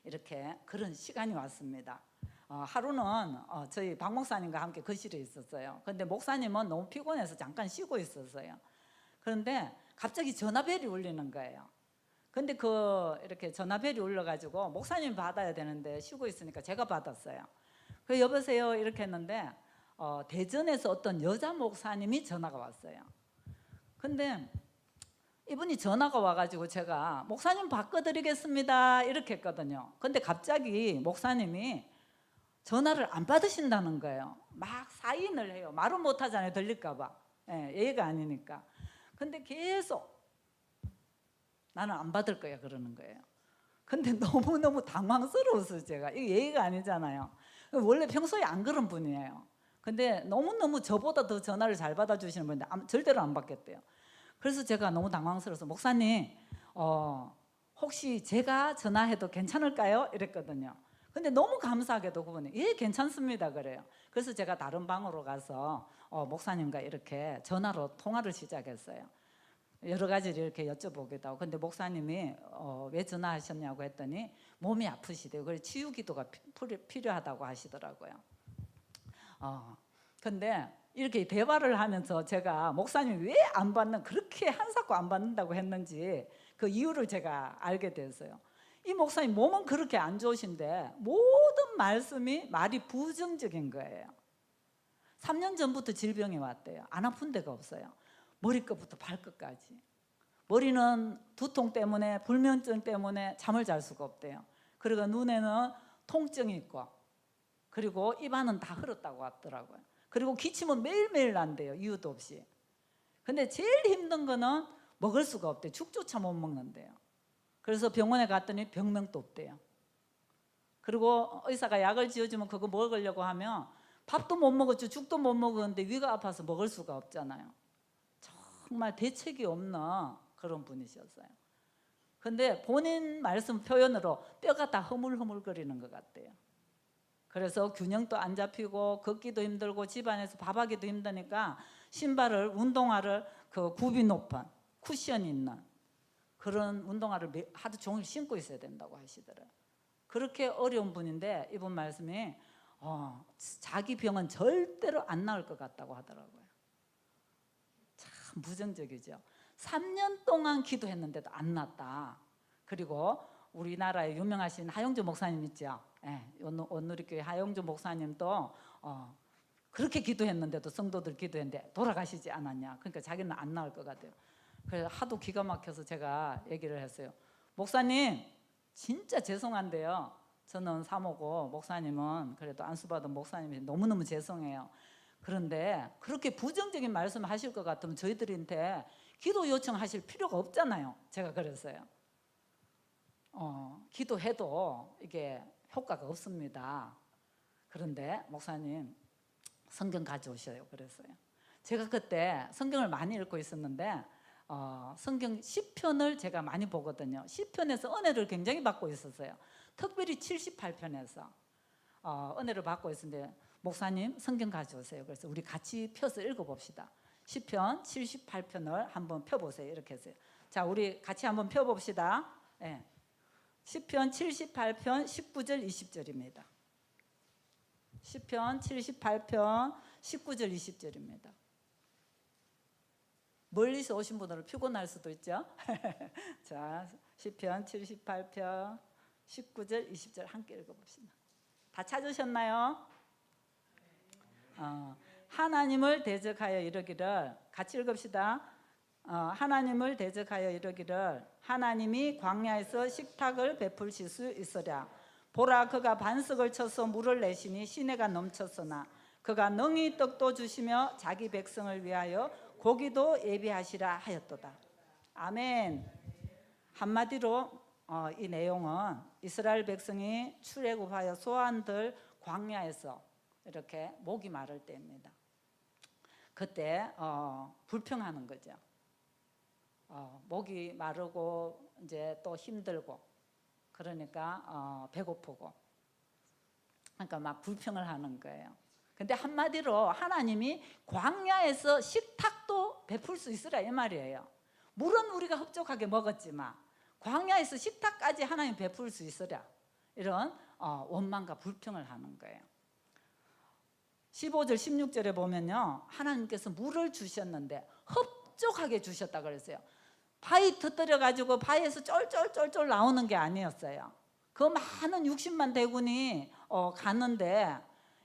이렇게 그런 시간이 왔습니다. 하루는 저희 박 목사님과 함께 거실에 있었어요. 그런데 목사님은 너무 피곤해서 잠깐 쉬고 있었어요. 그런데 갑자기 전화벨이 울리는 거예요. 근데 이렇게 전화벨이 울려가지고 목사님이 받아야 되는데 쉬고 있으니까 제가 받았어요. 그 여보세요 이렇게 했는데 대전에서 어떤 여자 목사님이 전화가 왔어요. 근데 이분이 전화가 와가지고 제가 목사님 바꿔드리겠습니다 이렇게 했거든요. 근데 갑자기 목사님이 전화를 안 받으신다는 거예요. 막 사인을 해요. 말은 못하잖아요. 들릴까봐. 예의가 아니니까. 근데 계속 나는 안 받을 거야 그러는 거예요. 근데 너무너무 당황스러워서 제가 이게 예의가 아니잖아요. 원래 평소에 안 그런 분이에요. 근데 너무너무 저보다 더 전화를 잘 받아주시는 분인데 절대로 안 받겠대요. 그래서 제가 너무 당황스러워서 목사님 혹시 제가 전화해도 괜찮을까요? 이랬거든요. 근데 너무 감사하게도 그분이 예 괜찮습니다 그래요. 그래서 제가 다른 방으로 가서 목사님과 이렇게 전화로 통화를 시작했어요. 여러 가지를 이렇게 여쭤보기도 하고. 근데 목사님이 왜 전화하셨냐고 했더니 몸이 아프시대요. 그래서 치유 기도가 필요하다고 하시더라고요. 근데 이렇게 대화를 하면서 제가 목사님이 왜 안 받는 그렇게 한사코 안 받는다고 했는지 그 이유를 제가 알게 됐어요. 이 목사님 몸은 그렇게 안 좋으신데 모든 말이 부정적인 거예요. 3년 전부터 질병이 왔대요. 안 아픈 데가 없어요. 머리끝부터 발끝까지. 머리는 두통 때문에 불면증 때문에 잠을 잘 수가 없대요. 그리고 눈에는 통증이 있고 그리고 입안은 다 흐렸다고 하더라고요. 그리고 기침은 매일매일 난대요. 이유도 없이. 근데 제일 힘든 거는 먹을 수가 없대요. 죽조차 못 먹는데요. 그래서 병원에 갔더니 병명도 없대요. 그리고 의사가 약을 지어주면 그거 먹으려고 하면 밥도 못 먹었죠. 죽도 못 먹었는데 위가 아파서 먹을 수가 없잖아요. 정말 대책이 없는 그런 분이셨어요. 근데 본인 말씀 표현으로 뼈가 다 허물허물거리는 것 같대요. 그래서 균형도 안 잡히고 걷기도 힘들고 집안에서 밥하기도 힘드니까 신발을 운동화를 그 굽이 높은 쿠션 있는 그런 운동화를 하루 종일 신고 있어야 된다고 하시더래요. 그렇게 어려운 분인데 이분 말씀이 자기 병은 절대로 안 나을 것 같다고 하더라고요. 참 부정적이죠. 3년 동안 기도했는데도 안 났다. 그리고 우리나라에 유명하신 하영주 목사님 있죠. 온누리교회 하영주 목사님도 그렇게 기도했는데도 성도들 기도했는데 돌아가시지 않았냐. 그러니까 자기는 안 나을 것 같아요. 그래서 하도 기가 막혀서 제가 얘기를 했어요. 목사님 진짜 죄송한데요. 저는 사모고 목사님은 그래도 안수받은 목사님이 너무너무 죄송해요. 그런데 그렇게 부정적인 말씀 하실 것 같으면 저희들한테 기도 요청하실 필요가 없잖아요. 제가 그랬어요. 기도해도 이게 효과가 없습니다. 그런데 목사님 성경 가져오셔요. 그랬어요. 제가 그때 성경을 많이 읽고 있었는데 성경 시편을 제가 많이 보거든요. 시편에서 은혜를 굉장히 받고 있었어요. 특별히 78편에서 은혜를 받고 있었는데 목사님 성경 가져오세요. 그래서 우리 같이 펴서 읽어봅시다. 시편 78편을 한번 펴보세요. 이렇게 했어요. 자, 우리 같이 한번 펴봅시다. 네. 시편 78편 19절 20절입니다. 시편 78편 19절 20절입니다. 멀리서 오신 분들은 피곤할 수도 있죠. 자, 시편 78편 19절 20절 함께 읽어봅시다. 다 찾으셨나요? 하나님을 대적하여 이르기를, 같이 읽읍시다. 하나님을 대적하여 이르기를 하나님이 광야에서 식탁을 베푸실 수 있으랴. 보라, 그가 반석을 쳐서 물을 내시니 시내가 넘쳤으나 그가 능히 떡도 주시며 자기 백성을 위하여 고기도 예비하시라 하였도다. 아멘. 한마디로 이 내용은 이스라엘 백성이 출애굽하여 소환들 광야에서 이렇게 목이 마를 때입니다. 그때 불평하는 거죠. 목이 마르고 이제 또 힘들고 그러니까 배고프고 그러니까 막 불평을 하는 거예요. 근데 한마디로 하나님이 광야에서 식탁도 베풀 수 있으라 이 말이에요. 물은 우리가 흡족하게 먹었지만 광야에서 식탁까지 하나님 베풀 수 있으라, 이런 원망과 불평을 하는 거예요. 15절 16절에 보면요, 하나님께서 물을 주셨는데 흡족하게 주셨다 그랬어요. 바위 터뜨려 가지고 바위에서 쫄쫄쫄쫄 나오는 게 아니었어요. 그 많은 60만 대군이 갔는데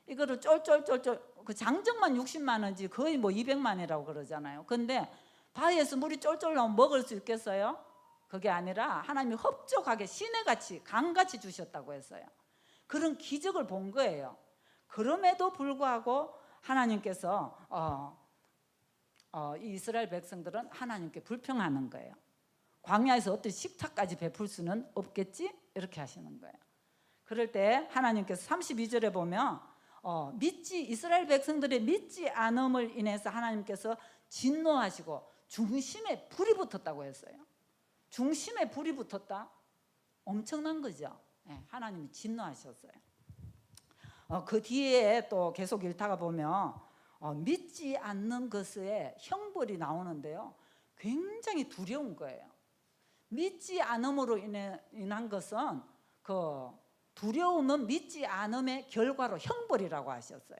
이거를 쫄쫄쫄쫄, 그 장정만 60만 원이지 거의 뭐 200만이라고 그러잖아요. 근데 바위에서 물이 쫄쫄 나오면 먹을 수 있겠어요? 그게 아니라 하나님이 흡족하게 시내같이 강같이 주셨다고 했어요. 그런 기적을 본 거예요. 그럼에도 불구하고 하나님께서 이 이스라엘 백성들은 하나님께 불평하는 거예요. 광야에서 어떤 식탁까지 베풀 수는 없겠지? 이렇게 하시는 거예요. 그럴 때 하나님께서 32절에 보면 이스라엘 백성들의 믿지 않음을 인해서 하나님께서 진노하시고 중심에 불이 붙었다고 했어요. 중심에 불이 붙었다? 엄청난 거죠. 하나님이 진노하셨어요. 그 뒤에 또 계속 읽다가 보면 믿지 않는 것에 형벌이 나오는데요, 굉장히 두려운 거예요. 믿지 않음으로 인한 것은 그 두려움은 믿지 않음의 결과로 형벌이라고 하셨어요.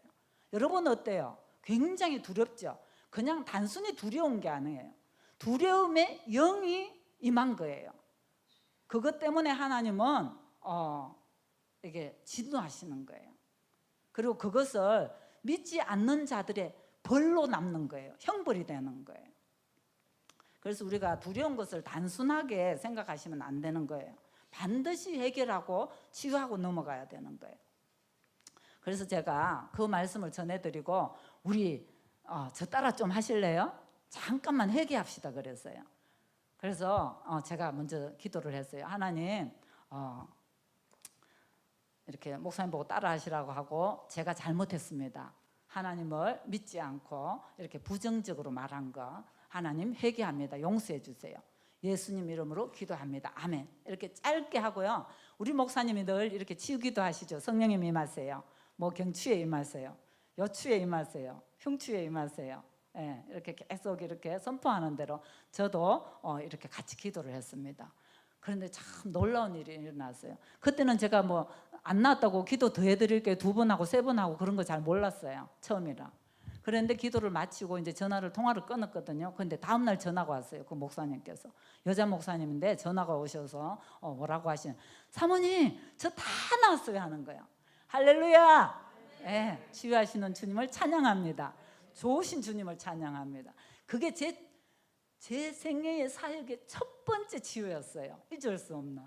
여러분 어때요? 굉장히 두렵죠? 그냥 단순히 두려운 게 아니에요. 두려움의 영이 임한 거예요. 그것 때문에 하나님은 이게 진노하시는 거예요. 그리고 그것을 믿지 않는 자들의 벌로 남는 거예요. 형벌이 되는 거예요. 그래서 우리가 두려운 것을 단순하게 생각하시면 안 되는 거예요. 반드시 해결하고 치유하고 넘어가야 되는 거예요. 그래서 제가 그 말씀을 전해드리고 우리 저 따라 좀 하실래요? 잠깐만 회개합시다 그랬어요. 그래서 제가 먼저 기도를 했어요. 하나님, 이렇게 목사님 보고 따라 하시라고 하고 제가 잘못했습니다. 하나님을 믿지 않고 이렇게 부정적으로 말한 거 하나님 회개합니다. 용서해 주세요. 예수님 이름으로 기도합니다. 아멘. 이렇게 짧게 하고요. 우리 목사님이 늘 이렇게 치유기도 하시죠. 성령님 임하세요. 뭐 경추에 임하세요. 여추에 임하세요. 흉추에 임하세요. 이렇게 계속 이렇게 선포하는 대로 저도 이렇게 같이 기도를 했습니다. 그런데 참 놀라운 일이 일어났어요. 그때는 제가 뭐 안 나왔다고 기도 더 해드릴게요 2번하고 3번하고 그런 거 잘 몰랐어요. 처음이라. 그런데 기도를 마치고 이제 통화를 끊었거든요. 근데 다음날 전화가 왔어요. 그 목사님께서. 여자 목사님인데 전화가 오셔서 뭐라고 하시는, 사모님 저 다 나왔어요 하는 거예요. 할렐루야. 치유하시는 주님을 찬양합니다. 좋으신 주님을 찬양합니다. 그게 제 생애의 사역의 첫 번째 치유였어요. 잊을 수 없는.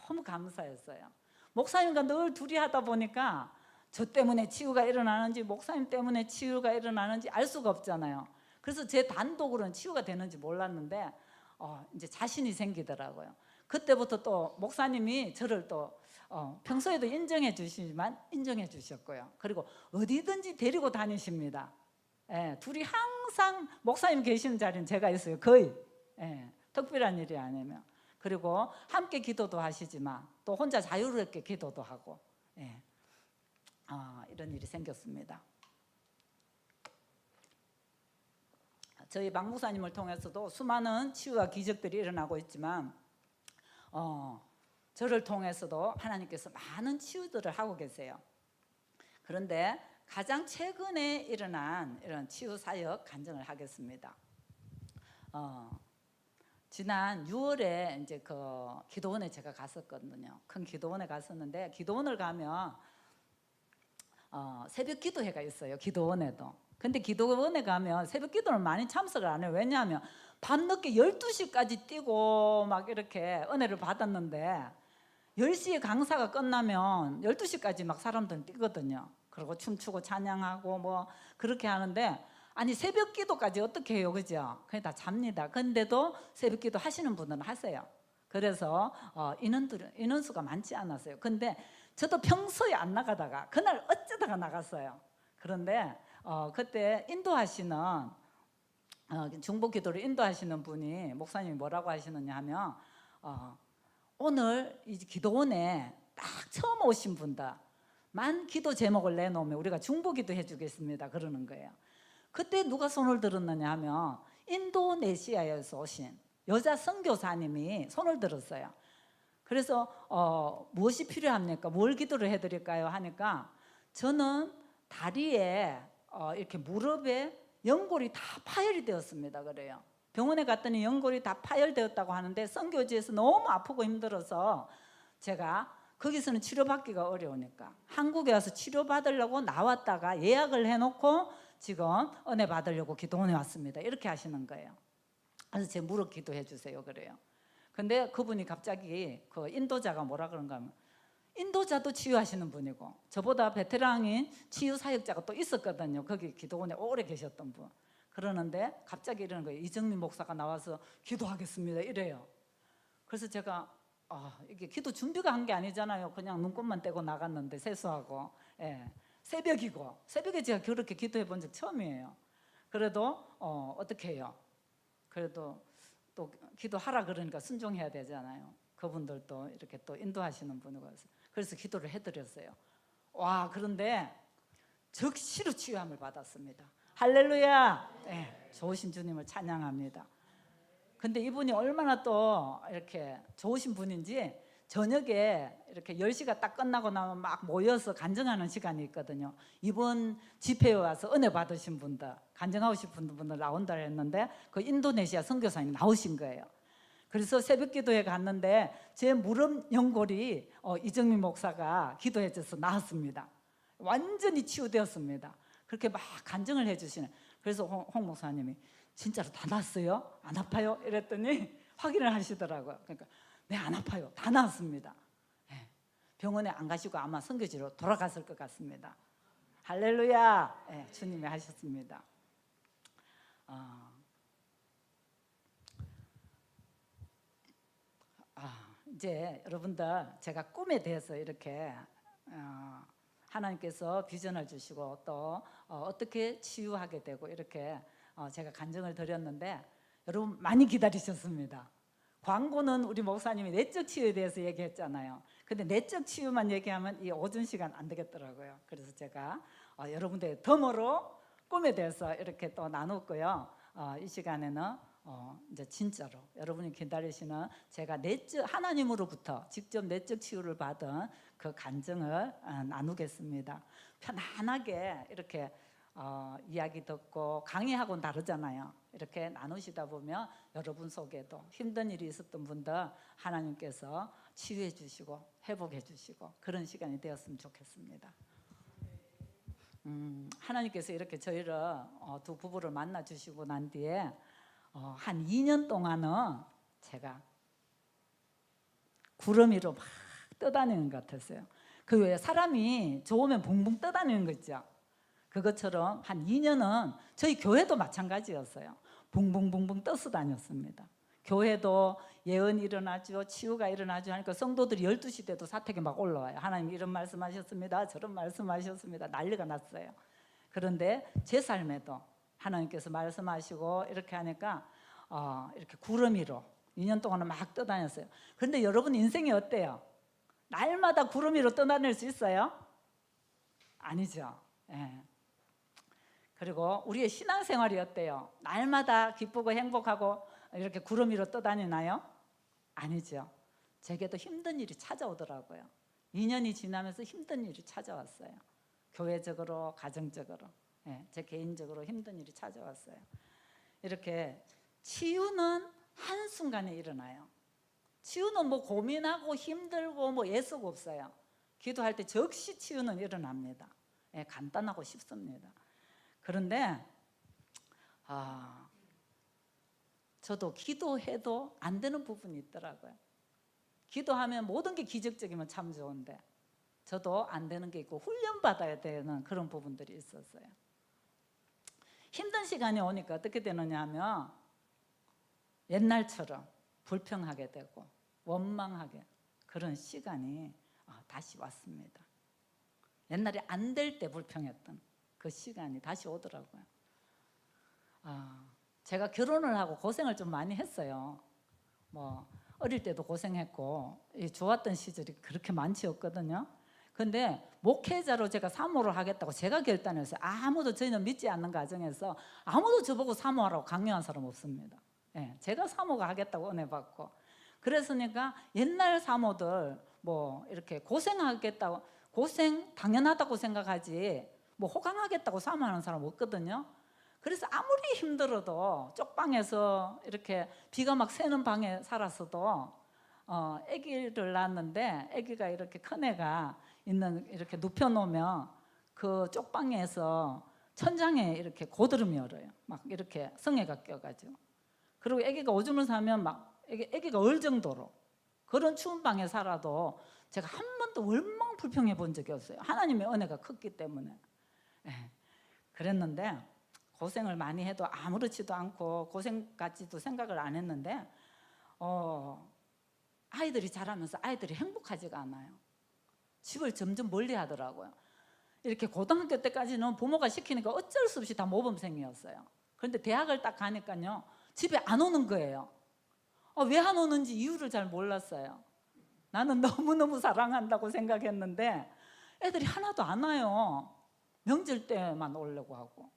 너무 감사했어요. 목사님과 늘 둘이 하다 보니까 저 때문에 치유가 일어나는지 목사님 때문에 치유가 일어나는지 알 수가 없잖아요. 그래서 제 단독으로는 치유가 되는지 몰랐는데 이제 자신이 생기더라고요. 그때부터 또 목사님이 저를 또 평소에도 인정해 주시지만 인정해 주셨고요. 그리고 어디든지 데리고 다니십니다. 둘이 항상 목사님 계시는 자리는 제가 있어요. 거의 특별한 일이 아니면. 그리고 함께 기도도 하시지만 또 혼자 자유롭게 기도도 하고 이런 일이 생겼습니다. 저희 박 목사님을 통해서도 수많은 치유와 기적들이 일어나고 있지만 저를 통해서도 하나님께서 많은 치유들을 하고 계세요. 그런데 가장 최근에 일어난 이런 치유 사역 간증을 하겠습니다. 지난 6월에 이제 그 기도원에 제가 갔었거든요. 큰 기도원에 갔었는데 기도원을 가면 새벽 기도회가 있어요. 기도원에도. 근데 기도원에 가면 새벽 기도를 많이 참석을 안 해요. 왜냐하면 밤늦게 12시까지 뛰고 막 이렇게 은혜를 받았는데 10시에 강사가 끝나면 12시까지 막 사람들은 뛰거든요. 그리고 춤추고 찬양하고 뭐 그렇게 하는데 아니 새벽 기도까지 어떻게 해요, 그죠? 그냥 다 잡니다. 근데도 새벽 기도 하시는 분들은 하세요. 그래서 인원수가 많지 않았어요. 근데 저도 평소에 안 나가다가 그날 어쩌다가 나갔어요. 그런데 그때 인도하시는 중보 기도를 인도하시는 분이 목사님이 뭐라고 하시느냐 하면 오늘 이 기도원에 딱 처음 오신 분들만 기도 제목을 내놓으면 우리가 중보 기도 해주겠습니다 그러는 거예요. 그때 누가 손을 들었느냐 하면 인도네시아에서 오신 여자 선교사님이 손을 들었어요. 그래서 무엇이 필요합니까? 뭘 기도를 해드릴까요? 하니까 저는 다리에 이렇게 무릎에 연골이 다 파열이 되었습니다. 그래요. 병원에 갔더니 연골이 다 파열되었다고 하는데 선교지에서 너무 아프고 힘들어서 제가 거기서는 치료받기가 어려우니까 한국에 와서 치료받으려고 나왔다가 예약을 해놓고 지금 은혜 받으려고 기도원에 왔습니다. 이렇게 하시는 거예요. 그래서 제 무릎 기도해 주세요 그래요. 근데 그분이 갑자기 그 인도자가 뭐라 그런가 하면 인도자도 치유하시는 분이고 저보다 베테랑인 치유 사역자가 또 있었거든요. 거기 기도원에 오래 계셨던 분. 그러는데 갑자기 이러는 거예요. 이정민 목사가 나와서 기도하겠습니다 이래요. 그래서 제가 이게 기도 준비가 한 게 아니잖아요. 그냥 눈곱만 떼고 나갔는데 세수하고 새벽이고 새벽에 제가 그렇게 기도해 본 적 처음이에요. 그래도 어떻게 해요? 그래도 또 기도하라 그러니까 순종해야 되잖아요. 그분들도 이렇게 또 인도하시는 분이고 그래서 기도를 해드렸어요. 와 그런데 즉시로 치유함을 받았습니다. 할렐루야. 좋으신 주님을 찬양합니다. 근데 이분이 얼마나 또 이렇게 좋으신 분인지 저녁에 이렇게 10시가 딱 끝나고 나면 막 모여서 간증하는 시간이 있거든요. 이번 집회에 와서 은혜 받으신 분들, 간증하고 싶은 분들 나온다 했는데 그 인도네시아 선교사님이 나오신 거예요. 그래서 새벽 기도에 갔는데 제 무릎 연골이 이정민 목사가 기도해 줘서 나았습니다. 완전히 치유되었습니다. 그렇게 막 간증을 해주시는. 그래서 홍 목사님이 진짜로 다 났어요? 안 아파요? 이랬더니 확인을 하시더라고요. 그러니까 네, 안 아파요. 다 나았습니다. 병원에 안 가시고 아마 선교지로 돌아갔을 것 같습니다. 할렐루야. 주님이 하셨습니다. 이제 여러분들 제가 꿈에 대해서 이렇게 하나님께서 비전을 주시고 또 어떻게 치유하게 되고 이렇게 제가 간증을 드렸는데 여러분 많이 기다리셨습니다. 광고는 우리 목사님이 내적 치유에 대해서 얘기했잖아요. 근데 내적 치유만 얘기하면 이 오전 시간 안 되겠더라고요. 그래서 제가 여러분들의 덤으로 꿈에 대해서 이렇게 또 나눴고요. 이 시간에는 이제 진짜로 여러분이 기다리시는 제가 내적 하나님으로부터 직접 내적 치유를 받은 그 간증을 나누겠습니다. 편안하게 이렇게 이야기 듣고 강의하고는 다르잖아요. 이렇게 나누시다 보면 여러분 속에도 힘든 일이 있었던 분들 하나님께서 치유해 주시고 회복해 주시고 그런 시간이 되었으면 좋겠습니다. 하나님께서 이렇게 저희를 두 부부를 만나 주시고 난 뒤에 한 2년 동안은 제가 구름 위로 막 떠다니는 것 같았어요. 그 왜 사람이 좋으면 붕붕 떠다니는 거 있죠. 그것처럼 한 2년은 저희 교회도 마찬가지였어요. 붕붕붕붕 떠서 다녔습니다. 교회도 예언이 일어나죠. 치유가 일어나죠 하니까 성도들이 12시 때도 사택에 막 올라와요. 하나님 이런 말씀하셨습니다. 저런 말씀하셨습니다. 난리가 났어요. 그런데 제 삶에도 하나님께서 말씀하시고 이렇게 하니까 이렇게 구름 위로 2년 동안은 막 떠다녔어요. 그런데 여러분 인생이 어때요? 날마다 구름 위로 떠다닐 수 있어요? 아니죠. 그리고 우리의 신앙생활이 어때요? 날마다 기쁘고 행복하고 이렇게 구름 위로 떠다니나요? 아니죠. 제게도 힘든 일이 찾아오더라고요. 2년이 지나면서 힘든 일이 찾아왔어요. 교회적으로, 가정적으로, 제 개인적으로 힘든 일이 찾아왔어요. 이렇게 치유는 한순간에 일어나요. 치유는 뭐 고민하고 힘들고 뭐 애쓰고 없어요. 기도할 때 즉시 치유는 일어납니다. 간단하고 쉽습니다. 그런데 저도 기도해도 안 되는 부분이 있더라고요. 기도하면 모든 게 기적적이면 참 좋은데 저도 안 되는 게 있고 훈련받아야 되는 그런 부분들이 있었어요. 힘든 시간이 오니까 어떻게 되느냐 하면 옛날처럼 불평하게 되고 원망하게 그런 시간이 다시 왔습니다. 옛날에 안 될 때 불평했던 그 시간이 다시 오더라고요. 제가 결혼을 하고 고생을 좀 많이 했어요. 뭐 어릴 때도 고생했고 좋았던 시절이 그렇게 많지 없거든요. 근데 목회자로 제가 사모를 하겠다고 제가 결단했어요. 아무도 저희는 믿지 않는 가정에서 아무도 저보고 사모하라고 강요한 사람 없습니다. 제가 사모가 하겠다고 은혜 받고 그랬으니까 옛날 사모들 뭐 이렇게 고생하겠다고 고생 당연하다고 생각하지 뭐 호강하겠다고 사모하는 사람 없거든요. 그래서 아무리 힘들어도 쪽방에서 이렇게 비가 막 새는 방에 살았어도 아기를 낳았는데 아기가 이렇게 큰 애가 있는 이렇게 눕혀놓으면 그 쪽방에서 천장에 이렇게 고드름이 얼어요. 막 이렇게 성에가 껴가지고. 그리고 아기가 오줌을 싸면 막 아기가 얼 정도로 그런 추운 방에 살아도 제가 한 번도 얼마나 불평해 본 적이 없어요. 하나님의 은혜가 컸기 때문에. 그랬는데 고생을 많이 해도 아무렇지도 않고 고생 같지도 생각을 안 했는데 아이들이 자라면서 아이들이 행복하지가 않아요. 집을 점점 멀리 하더라고요. 이렇게 고등학교 때까지는 부모가 시키니까 어쩔 수 없이 다 모범생이었어요. 그런데 대학을 딱 가니까요 집에 안 오는 거예요. 왜 안 오는지 이유를 잘 몰랐어요. 나는 너무너무 사랑한다고 생각했는데 애들이 하나도 안 와요. 명절 때만 오려고 하고.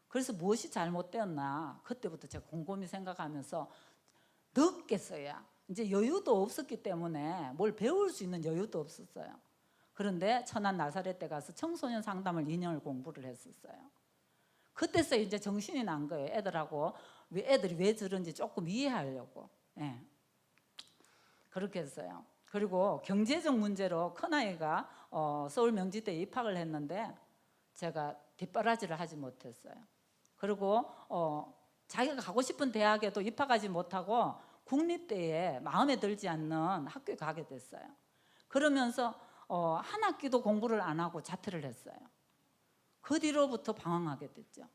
그래서 무엇이 잘못되었나 그때부터 제가 곰곰이 생각하면서 늦겠어야 이제 여유도 없었기 때문에 뭘 배울 수 있는 여유도 없었어요. 그런데 천안 나사렛 때 가서 청소년 상담을 2년을 공부를 했었어요. 그때서 이제 정신이 난 거예요. 애들이 왜 저런지 조금 이해하려고. 그렇게 했어요. 그리고 경제적 문제로 큰아이가 서울 명지대에 입학을 했는데 제가 뒷바라지를 하지 못했어요. 그리고 자기가 가고 싶은 대학에도 입학하지 못하고 국립대에 마음에 들지 않는 학교에 가게 됐어요. 그러면서 한 학기도 공부를 안 하고 자퇴를 했어요. 그 뒤로부터 방황하게 됐죠.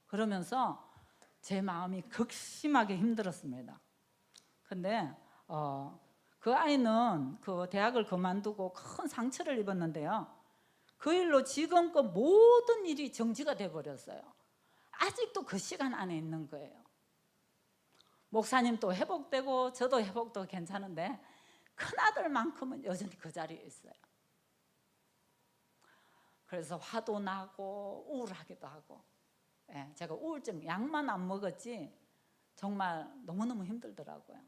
그러면서 제 마음이 극심하게 힘들었습니다. 근데 그 아이는 그 대학을 그만두고 큰 상처를 입었는데요. 그 일로 지금껏 모든 일이 정지가 돼버렸어요. 아직도 그 시간 안에 있는 거예요. 목사님도 회복되고 저도 회복도 괜찮은데 큰아들만큼은 여전히 그 자리에 있어요. 그래서 화도 나고 우울하기도 하고. 제가 우울증 약만 안 먹었지 정말 너무너무 힘들더라고요.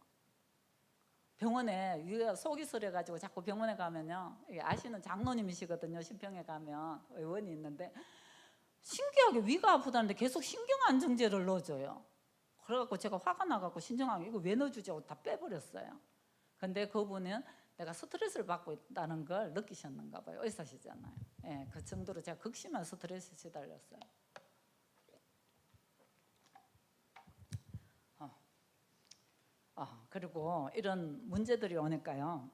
병원에 위가 속이 쓰려가지고 자꾸 병원에 가면요, 아시는 장로님이시거든요. 신평에 가면 의원이 있는데 신기하게 위가 아프다는데 계속 신경안정제를 넣어줘요. 그래갖고 제가 화가 나갖고 신정하게 이거 왜 넣어주지 하고 다 빼버렸어요. 근데 그분은 내가 스트레스를 받고 있다는 걸 느끼셨는가 봐요. 의사시잖아요. 그 정도로 제가 극심한 스트레스에 시달렸어요. 그리고 이런 문제들이 오니까요,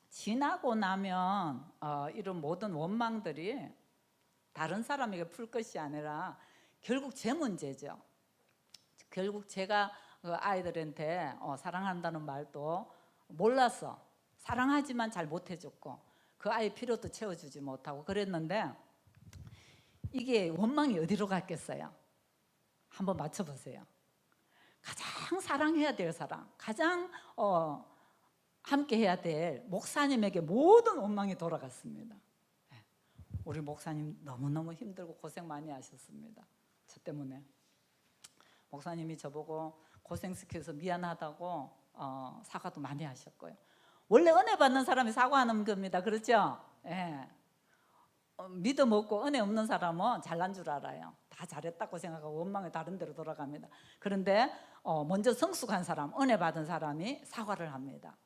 지나고 나면 이런 모든 원망들이 다른 사람에게 풀 것이 아니라 결국 제 문제죠. 결국 제가 그 아이들한테 사랑한다는 말도 몰라서 사랑하지만 잘 못해줬고 그 아이 필요도 채워주지 못하고 그랬는데 이게 원망이 어디로 갔겠어요? 한번 맞춰보세요. 가장 사랑해야 될 사람, 가장 함께 해야 될 목사님에게 모든 원망이 돌아갔습니다. 우리 목사님 너무너무 힘들고 고생 많이 하셨습니다. 저 때문에. 목사님이 저보고 고생시켜서 미안하다고 사과도 많이 하셨고요. 원래 은혜 받는 사람이 사과하는 겁니다. 그렇죠? 믿음 없고 은혜 없는 사람은 잘난 줄 알아요. 다 잘했다고 생각하고 원망이 다른 데로 돌아갑니다. 그런데 먼저 성숙한 사람, 은혜 받은 사람이 사과를 합니다.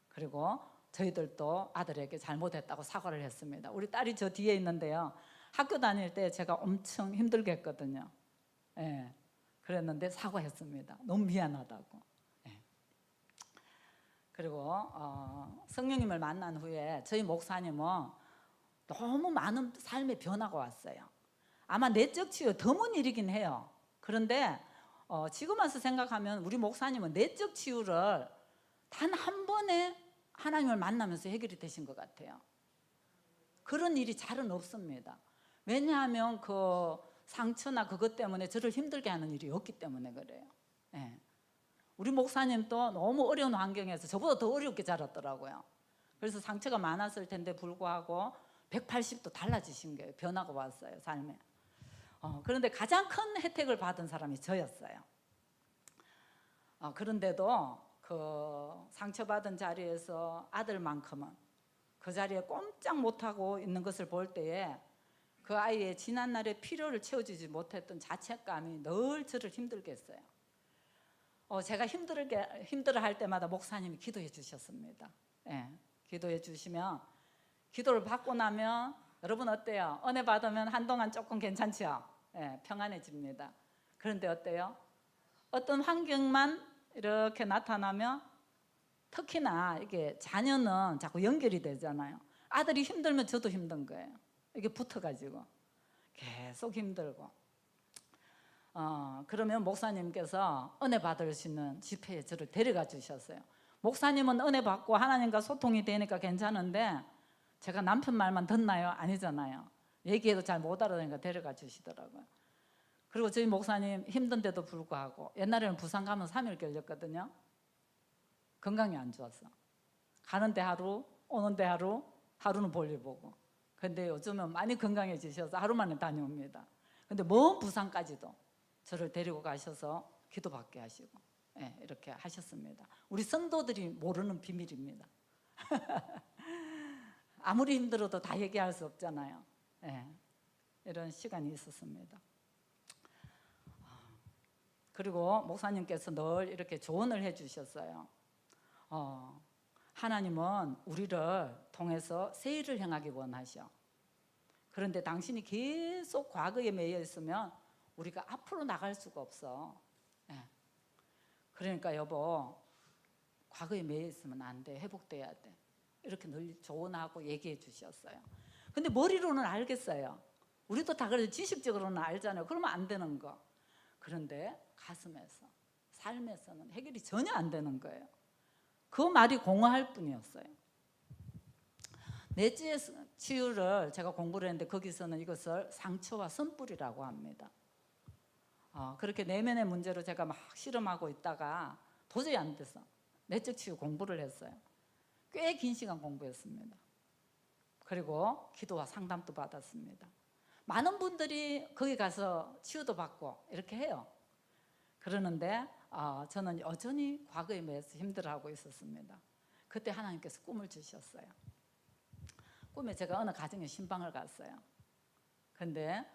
그리고 저희들도 아들에게 잘못했다고 사과를 했습니다. 우리 딸이 저 뒤에 있는데요, 학교 다닐 때 제가 엄청 힘들게 했거든요. 그랬는데 사과했습니다. 너무 미안하다고. 그리고 성령님을 만난 후에 저희 목사님은 너무 많은 삶의 변화가 왔어요. 아마 내적 치유 드문 일이긴 해요. 그런데 지금 와서 생각하면 우리 목사님은 내적 치유를 단 한 번에 하나님을 만나면서 해결이 되신 것 같아요. 그런 일이 잘은 없습니다. 왜냐하면 그 상처나 그것 때문에 저를 힘들게 하는 일이 없기 때문에 그래요. 우리 목사님도 너무 어려운 환경에서 저보다 더 어렵게 자랐더라고요. 그래서 상처가 많았을 텐데 불구하고 180도 달라지신 거예요. 변화가 왔어요, 삶에. 그런데 가장 큰 혜택을 받은 사람이 저였어요. 그런데도 그 상처받은 자리에서 아들만큼은 그 자리에 꼼짝 못하고 있는 것을 볼 때에 그 아이의 지난날의 필요를 채워주지 못했던 자책감이 늘 저를 힘들게 했어요. 제가 힘들어할 때마다 목사님이 기도해 주셨습니다. 예, 기도해 주시면, 기도를 받고 나면 여러분 어때요? 은혜 받으면 한동안 조금 괜찮죠? 예, 평안해집니다. 그런데 어때요? 어떤 환경만 이렇게 나타나면, 특히나 이게 자녀는 자꾸 연결이 되잖아요. 아들이 힘들면 저도 힘든 거예요. 이게 붙어가지고 계속 힘들고. 그러면 목사님께서 은혜 받을 수 있는 집회에 저를 데려가 주셨어요. 목사님은 은혜 받고 하나님과 소통이 되니까 괜찮은데 제가 남편 말만 듣나요? 아니잖아요. 얘기해도 잘 못 알아듣으니까 데려가 주시더라고요. 그리고 저희 목사님 힘든데도 불구하고, 옛날에는 부산 가면 3일 걸렸거든요. 건강이 안 좋았어. 가는데 하루, 오는데 하루, 하루는 볼일 보고. 근데 요즘은 많이 건강해지셔서 하루 만에 다녀옵니다. 근데 먼 부산까지도 저를 데리고 가셔서 기도받게 하시고, 예, 이렇게 하셨습니다. 우리 성도들이 모르는 비밀입니다. 아무리 힘들어도 다 얘기할 수 없잖아요. 예, 이런 시간이 있었습니다. 그리고 목사님께서 늘 이렇게 조언을 해주셨어요. 하나님은 우리를 통해서 새 일을 행하기 원하셔. 그런데 당신이 계속 과거에 매여 있으면 우리가 앞으로 나갈 수가 없어. 예. 그러니까 여보, 과거에 매여 있으면 안 돼. 회복돼야 돼. 이렇게 늘 조언하고 얘기해 주셨어요. 근데 머리로는 알겠어요. 우리도 다 그래서 지식적으로는 알잖아요. 그러면 안 되는 거. 그런데 가슴에서, 삶에서는 해결이 전혀 안 되는 거예요. 그 말이 공허할 뿐이었어요. 넷째 치유를 제가 공부를 했는데 거기서는 이것을 상처와 선불이라고 합니다. 그렇게 내면의 문제로 제가 막 실험하고 있다가 도저히 안 돼서 내적 치유 공부를 했어요. 꽤 긴 시간 공부했습니다. 그리고 기도와 상담도 받았습니다. 많은 분들이 거기 가서 치유도 받고 이렇게 해요. 그러는데 저는 여전히 과거에 매여서 힘들어하고 있었습니다. 그때 하나님께서 꿈을 주셨어요. 꿈에 제가 어느 가정에 신방을 갔어요. 근데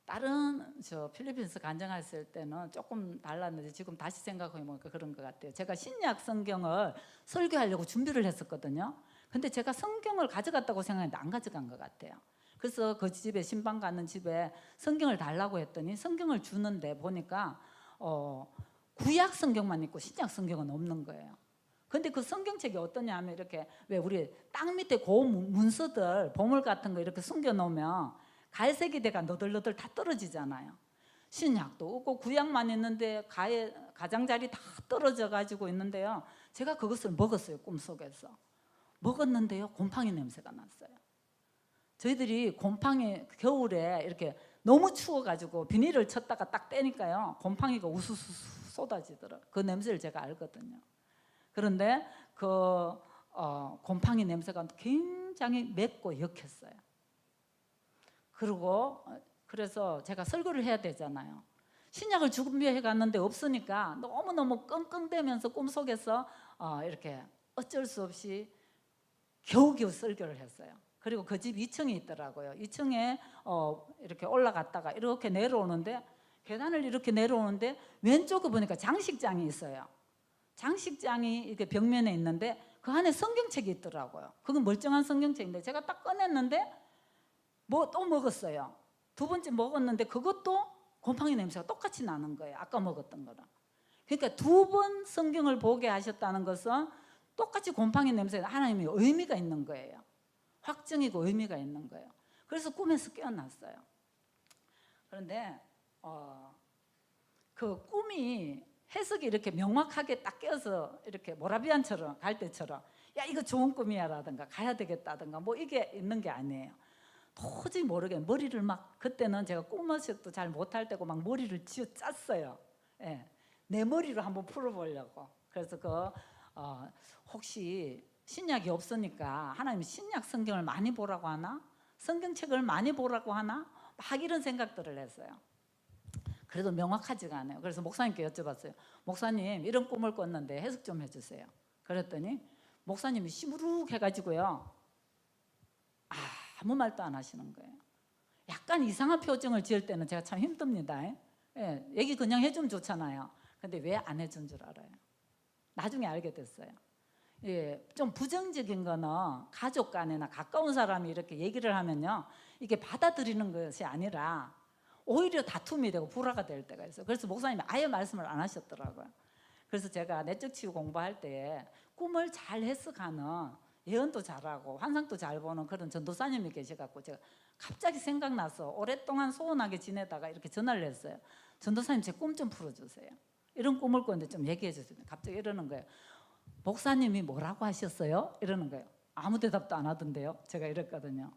다른 필리핀스 간증했을 때는 조금 달랐는데 지금 다시 생각해보니까 그런 것 같아요. 제가 신약 성경을 설교하려고 준비를 했었거든요. 근데 제가 성경을 가져갔다고 생각했는데 안 가져간 것 같아요. 그래서 그 집에, 신방 가는 집에 성경을 달라고 했더니 성경을 주는데 보니까 구약 성경만 있고 신약 성경은 없는 거예요. 근데 그 성경책이 어떠냐 하면, 이렇게 왜 우리 땅 밑에 고운 문서들, 보물 같은 거 이렇게 숨겨 놓으면 갈색이 돼가 너덜너덜 다 떨어지잖아요. 신약도 없고 구약만 있는데 가장자리 다 떨어져 가지고 있는데요. 제가 그것을 먹었어요. 꿈속에서 먹었는데요, 곰팡이 냄새가 났어요. 저희들이 곰팡이 겨울에 이렇게 너무 추워가지고 비닐을 쳤다가 딱 떼니까요, 곰팡이가 우수수 쏟아지더라고요. 그 냄새를 제가 알거든요. 그런데 그 곰팡이 냄새가 굉장히 맵고 역했어요. 그래서 제가 설교를 해야 되잖아요. 신약을 준비해 갔는데 없으니까 너무너무 끙끙대면서 꿈속에서 이렇게 어쩔 수 없이 겨우겨우 설교를 했어요. 그리고 그 집 2층에 있더라고요. 2층에 이렇게 올라갔다가 이렇게 내려오는데, 계단을 이렇게 내려오는데 왼쪽에 보니까 장식장이 있어요. 장식장이 이렇게 벽면에 있는데 그 안에 성경책이 있더라고요. 그건 멀쩡한 성경책인데 제가 딱 꺼냈는데 뭐 또 먹었어요. 두 번째 먹었는데 그것도 곰팡이 냄새가 똑같이 나는 거예요. 아까 먹었던 거랑. 그러니까 두 번 성경을 보게 하셨다는 것은 똑같이 곰팡이 냄새가 하나님의 의미가 있는 거예요. 확증이고 의미가 있는 거예요. 그래서 꿈에서 깨어났어요. 그런데 그 꿈이 해석이 이렇게 명확하게 딱 깨어서 이렇게 모라비안처럼 갈 때처럼 야 이거 좋은 꿈이야 라든가 가야 되겠다든가 뭐 이게 있는 게 아니에요. 도저히 모르게 머리를 막, 그때는 제가 꿈머신도 잘 못할 때고 막 머리를 쥐어 짰어요. 예, 내 머리로 한번 풀어보려고. 그래서 혹시 신약이 없으니까 하나님 신약 성경을 많이 보라고 하나? 성경책을 많이 보라고 하나? 막 이런 생각들을 했어요. 그래도 명확하지가 않아요. 그래서 목사님께 여쭤봤어요. 목사님, 이런 꿈을 꿨는데 해석 좀 해주세요. 그랬더니 목사님이 시무룩 해가지고요, 아무 말도 안 하시는 거예요. 약간 이상한 표정을 지을 때는 제가 참 힘듭니다. 예, 얘기 그냥 해주면 좋잖아요. 근데 왜 안 해준 줄 알아요? 나중에 알게 됐어요. 예, 좀 부정적인 거는 가족 간에나 가까운 사람이 이렇게 얘기를 하면요, 이게 받아들이는 것이 아니라 오히려 다툼이 되고 불화가 될 때가 있어요. 그래서 목사님이 아예 말씀을 안 하셨더라고요. 그래서 제가 내적 치유 공부할 때 꿈을 잘 해석하는, 예언도 잘하고 환상도 잘 보는 그런 전도사님이 계셔갖고 제가 갑자기 생각나서 오랫동안 소원하게 지내다가 이렇게 전화를 했어요. 전도사님, 제 꿈 좀 풀어주세요. 이런 꿈을 꿨는데 좀 얘기해 주세요. 갑자기 이러는 거예요. 목사님이 뭐라고 하셨어요? 이러는 거예요. 아무 대답도 안 하던데요. 제가 이랬거든요.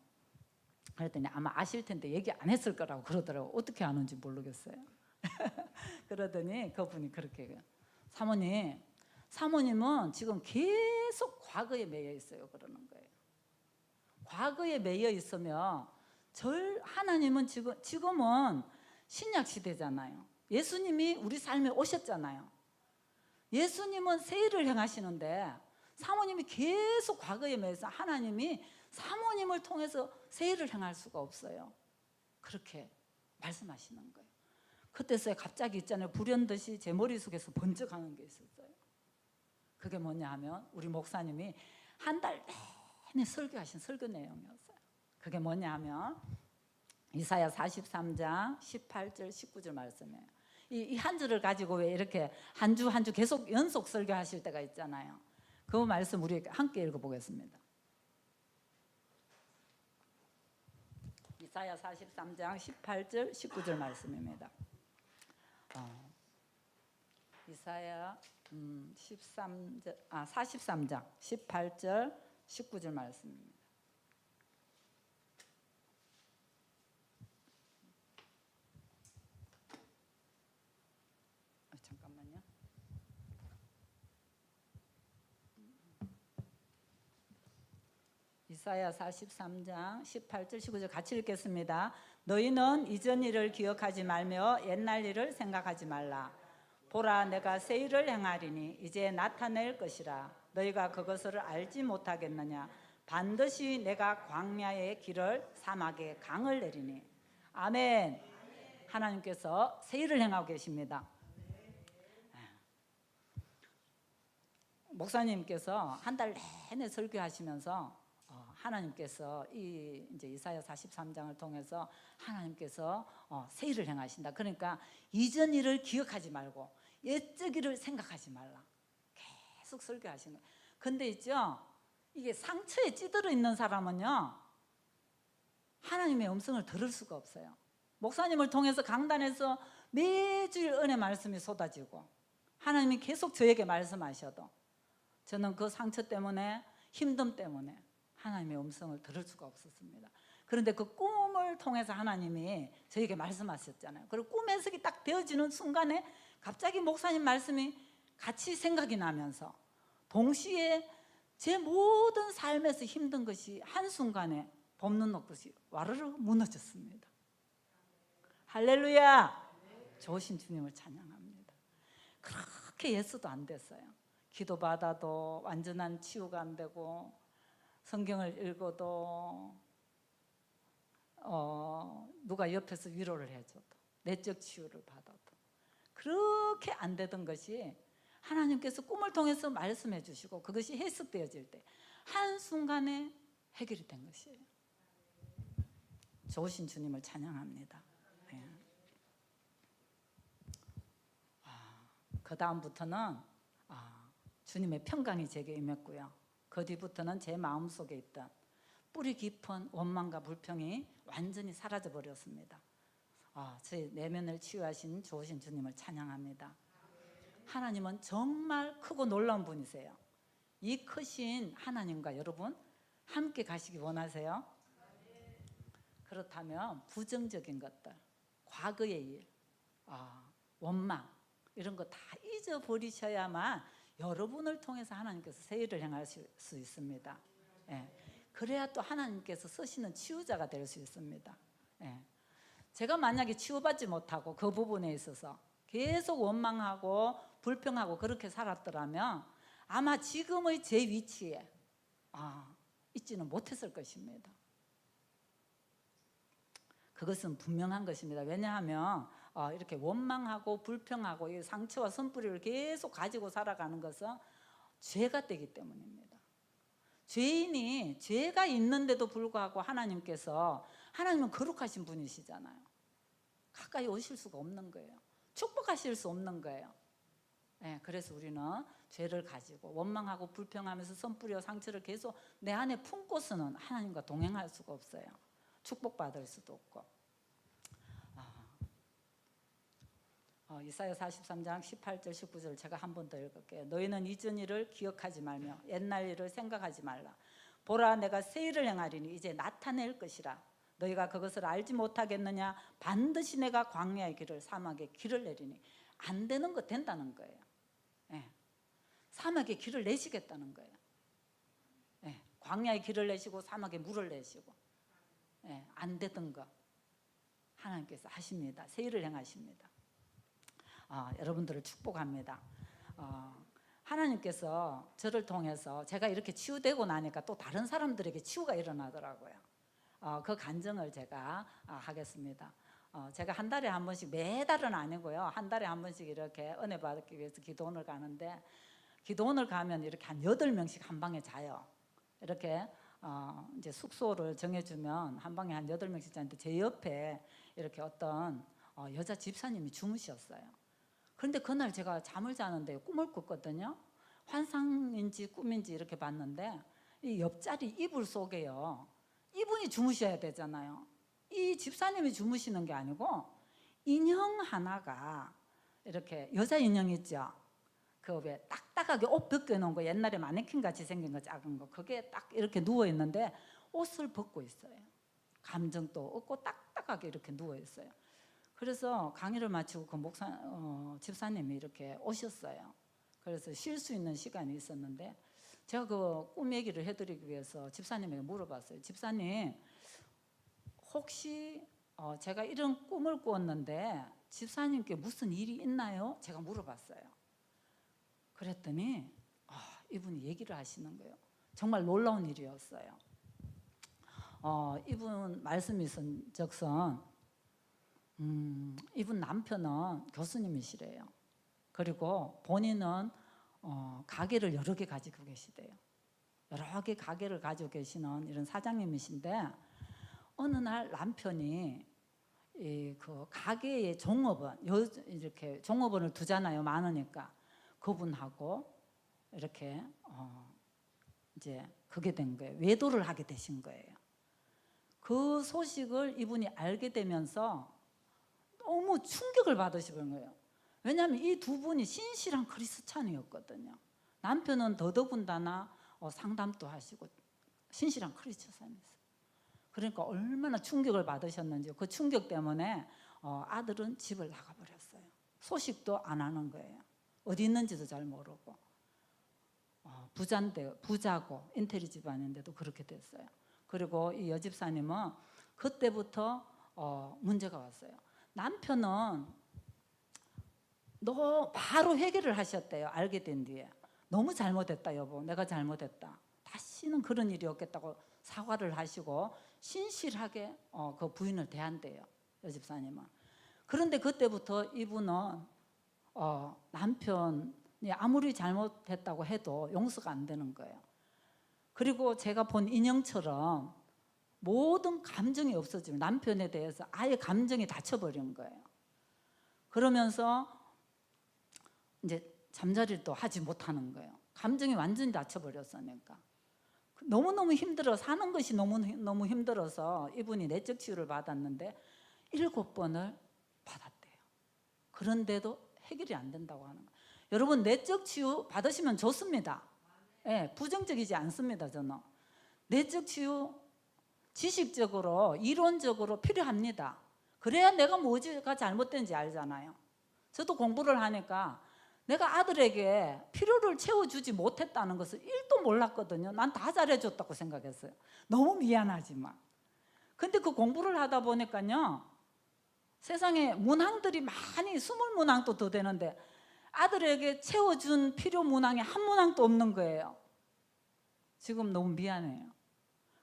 그랬더니 아마 아실 텐데 얘기 안 했을 거라고 그러더라고요. 어떻게 아는지 모르겠어요. 그러더니 그분이 그렇게 해요. 사모님은 지금 계속 과거에 매여 있어요. 그러는 거예요. 과거에 매여 있으면 하나님은 지금은 신약 시대잖아요. 예수님이 우리 삶에 오셨잖아요. 예수님은 새 일을 행하시는데 사모님이 계속 과거에 매여서 하나님이 사모님을 통해서 새 일을 행할 수가 없어요. 그렇게 말씀하시는 거예요. 그때서야 갑자기 있잖아요, 불현듯이 제 머릿속에서 번쩍하는 게 있었어요. 그게 뭐냐 하면 우리 목사님이 한 달 내내 설교하신 설교 내용이었어요. 그게 뭐냐 하면 이사야 43장 18절 19절 말씀이에요. 이 한 줄을 가지고 왜 이렇게 한 주 한 주 계속 연속 설교하실 때가 있잖아요. 그 말씀 우리 함께 읽어보겠습니다. 이사야 43장 18절 19절 말씀입니다. 이사야 43장 18절 19절 말씀입니다. 잠깐만요. 이사야 43장 18절 19절 같이 읽겠습니다. 너희는 이전 일을 기억하지 말며 옛날 일을 생각하지 말라. 보라, 내가 새 일을 행하리니 이제 나타낼 것이라. 너희가 그것을 알지 못하겠느냐. 반드시 내가 광야의 길을 사막에 강을 내리니. 아멘. 하나님께서 새 일을 행하고 계십니다. 목사님께서 한 달 내내 설교하시면서 하나님께서 이제 이사야 43장을 통해서 하나님께서 새 일을 행하신다. 그러니까 이전 일을 기억하지 말고 옛적 일을 생각하지 말라. 계속 설교하신 거예요. 근데 있죠, 이게 상처에 찌들어 있는 사람은요, 하나님의 음성을 들을 수가 없어요. 목사님을 통해서 강단에서 매주일 은혜 말씀이 쏟아지고 하나님이 계속 저에게 말씀하셔도 저는 그 상처 때문에, 힘듦 때문에 하나님의 음성을 들을 수가 없었습니다. 그런데 그 꿈을 통해서 하나님이 저에게 말씀하셨잖아요. 그리고 꿈 해석이 딱 되어지는 순간에 갑자기 목사님 말씀이 같이 생각이 나면서 동시에 제 모든 삶에서 힘든 것이 한순간에 봄눈 녹듯이 와르르 무너졌습니다. 할렐루야. 좋으신 주님을 찬양합니다. 그렇게 예수도 안 됐어요. 기도받아도 완전한 치유가 안 되고, 성경을 읽어도 누가 옆에서 위로를 해줘도, 내적 치유를 받아도 그렇게 안 되던 것이 하나님께서 꿈을 통해서 말씀해 주시고 그것이 해석되어질 때 한순간에 해결이 된 것이에요. 좋으신 주님을 찬양합니다. 네. 그 다음부터는 주님의 평강이 제게 임했고요. 그 뒤부터는 제 마음속에 있던 뿌리 깊은 원망과 불평이 완전히 사라져 버렸습니다. 제 내면을 치유하신 좋으신 주님을 찬양합니다. 하나님은 정말 크고 놀라운 분이세요. 이 크신 하나님과 여러분 함께 가시기 원하세요? 그렇다면 부정적인 것들, 과거의 일, 원망 이런 거 다 잊어버리셔야만 여러분을 통해서 하나님께서 새 일을 행하실 수 있습니다. 그래야 또 하나님께서 쓰시는 치유자가 될 수 있습니다. 제가 만약에 치유받지 못하고 그 부분에 있어서 계속 원망하고 불평하고 그렇게 살았더라면 아마 지금의 제 위치에 있지는 못했을 것입니다. 그것은 분명한 것입니다. 왜냐하면 이렇게 원망하고 불평하고 이 상처와 선뿌리를 계속 가지고 살아가는 것은 죄가 되기 때문입니다. 죄인이 죄가 있는데도 불구하고 하나님은 거룩하신 분이시잖아요. 가까이 오실 수가 없는 거예요. 축복하실 수 없는 거예요. 네, 그래서 우리는 죄를 가지고 원망하고 불평하면서 선뿌리와 상처를 계속 내 안에 품고서는 하나님과 동행할 수가 없어요. 축복받을 수도 없고. 이사야 43장 18절 19절 제가 한 번 더 읽을게요. 너희는 이전 일을 기억하지 말며 옛날 일을 생각하지 말라. 보라, 내가 새 일을 행하리니 이제 나타낼 것이라. 너희가 그것을 알지 못하겠느냐? 반드시 내가 광야의 길을 사막의 길을 내리니. 안 되는 거 된다는 거예요. 예. 사막의 길을 내시겠다는 거예요. 예. 광야의 길을 내시고 사막에 물을 내시고. 예. 안 되던 거 하나님께서 하십니다. 새 일을 행하십니다. 여러분들을 축복합니다. 하나님께서 저를 통해서 제가 이렇게 치유되고 나니까 또 다른 사람들에게 치유가 일어나더라고요. 그 간증을 제가 하겠습니다. 제가 한 달에 한 번씩, 매달은 아니고요, 한 달에 한 번씩 이렇게 은혜 받기 위해서 기도원을 가는데, 기도원을 가면 이렇게 한 8명씩 한 방에 자요. 이렇게 이제 숙소를 정해주면 한 방에 한 8명씩 자는데 제 옆에 이렇게 어떤 여자 집사님이 주무셨어요. 그런데 그날 제가 잠을 자는데 꿈을 꿨거든요. 환상인지 꿈인지 이렇게 봤는데 이 옆자리 이불 속에요, 이분이 주무셔야 되잖아요. 이 집사님이 주무시는 게 아니고 인형 하나가, 이렇게 여자 인형 있죠? 그 왜 딱딱하게 옷 벗겨놓은 거, 옛날에 마네킹 같이 생긴 거, 작은 거, 그게 딱 이렇게 누워 있는데 옷을 벗고 있어요. 감정도 없고 딱딱하게 이렇게 누워 있어요. 그래서 강의를 마치고 그 집사님이 이렇게 오셨어요. 그래서 쉴 수 있는 시간이 있었는데 제가 그 꿈 얘기를 해드리기 위해서 집사님에게 물어봤어요. 집사님, 혹시 제가 이런 꿈을 꾸었는데 집사님께 무슨 일이 있나요? 제가 물어봤어요. 그랬더니 이분이 얘기를 하시는 거예요. 정말 놀라운 일이었어요. 이분 말씀이 있은적선 이분 남편은 교수님이시래요. 그리고 본인은 가게를 여러 개 가지고 계시대요. 여러 개 가게를 가지고 계시는 이런 사장님이신데, 어느 날 남편이 그 가게의 종업원, 이렇게 종업원을 두잖아요, 많으니까. 그분하고 이렇게 이제 그게 된 거예요. 외도를 하게 되신 거예요. 그 소식을 이분이 알게 되면서 너무 충격을 받으시는 거예요. 왜냐하면 이 두 분이 신실한 크리스찬이었거든요. 남편은 더더군다나 상담도 하시고 신실한 크리스찬이었어요. 그러니까 얼마나 충격을 받으셨는지, 그 충격 때문에 아들은 집을 나가버렸어요. 소식도 안 하는 거예요. 어디 있는지도 잘 모르고. 부자고 인테리 집안인데도 그렇게 됐어요. 그리고 이 여집사님은 그때부터 문제가 왔어요. 남편은 바로 회개를 하셨대요. 알게 된 뒤에. 너무 잘못했다 여보, 내가 잘못했다, 다시는 그런 일이 없겠다고 사과를 하시고 신실하게 그 부인을 대한대요, 여집사님은. 그런데 그때부터 이분은 남편이 아무리 잘못했다고 해도 용서가 안 되는 거예요. 그리고 제가 본 인형처럼 모든 감정이 없어지면 남편에 대해서 아예 감정이 닫혀버린 거예요. 그러면서 이제 잠자리도 하지 못하는 거예요. 감정이 완전히 닫혀버렸으니까. 너무너무 힘들어, 사는 것이 너무 힘들어서 이분이 내적 치유를 받았는데 7번을 받았대요. 그런데도 해결이 안 된다고 하는 거예요. 여러분, 내적 치유 받으시면 좋습니다. 네, 부정적이지 않습니다. 저는 내적 치유 지식적으로 이론적으로 필요합니다. 그래야 내가 뭐가 잘못된지 알잖아요. 저도 공부를 하니까 내가 아들에게 필요를 채워주지 못했다는 것을 1도 몰랐거든요. 난 다 잘해줬다고 생각했어요. 너무 미안하지만. 근데 그 공부를 하다 보니까요, 세상에 문항들이 많이 20문항도 더 되는데 아들에게 채워준 필요 문항이 한 문항도 없는 거예요. 지금 너무 미안해요.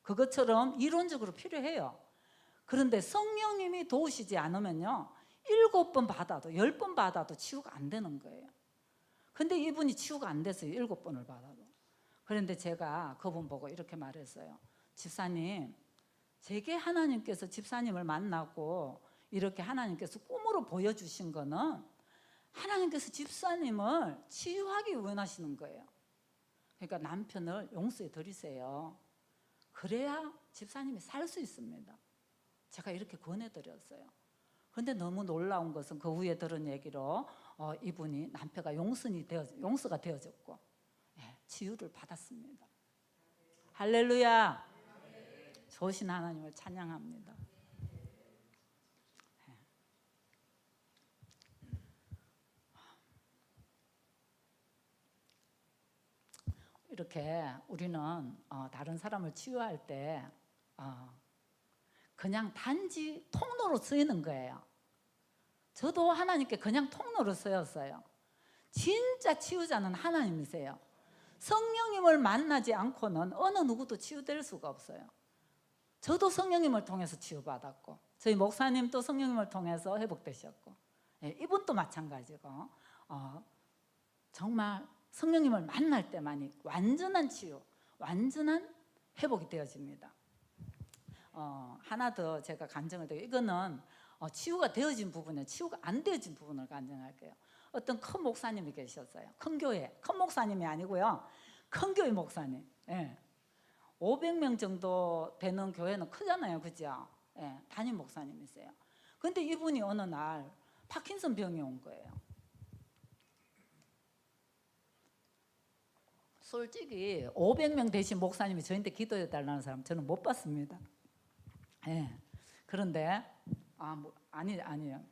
그것처럼 이론적으로 필요해요. 그런데 성령님이 도우시지 않으면요 7번 받아도 10번 받아도 치유가 안 되는 거예요. 근데 이분이 치유가 안 됐어요. 7번을 받아도. 그런데 제가 그분 보고 이렇게 말했어요. 집사님, 제게 하나님께서 집사님을 만나고 이렇게 하나님께서 꿈으로 보여주신 거는 하나님께서 집사님을 치유하기 원하시는 거예요. 그러니까 남편을 용서해 드리세요. 그래야 집사님이 살 수 있습니다. 제가 이렇게 권해드렸어요. 그런데 너무 놀라운 것은 그 후에 들은 얘기로 이분이 남편가 용서가 되어졌고 치유를 받았습니다. 할렐루야. 좋으신 하나님을 찬양합니다. 이렇게 우리는 다른 사람을 치유할 때 그냥 단지 통로로 쓰이는 거예요. 저도 하나님께 그냥 통로로 쓰였어요. 진짜 치유자는 하나님이세요. 성령님을 만나지 않고는 어느 누구도 치유될 수가 없어요. 저도 성령님을 통해서 치유받았고 저희 목사님도 성령님을 통해서 회복되셨고 이분도 마찬가지고 정말 성령님을 만날 때만이 완전한 치유, 완전한 회복이 되어집니다. 하나 더 제가 간증을 드려요. 이거는 치유가 되어진 부분이에요. 치유가 안 되어진 부분을 간증할게요. 어떤 큰 목사님이 계셨어요. 큰 교회, 큰 목사님이 아니고요. 큰 교회 목사님. 500명 정도 되는 교회는 크잖아요. 그죠? 담임 목사님이세요. 근데 이분이 어느 날 파킨슨 병이 온 거예요. 솔직히 500명 되신 목사님이 저한테 기도해 달라는 사람 저는 못 봤습니다. 그런데 아니에요.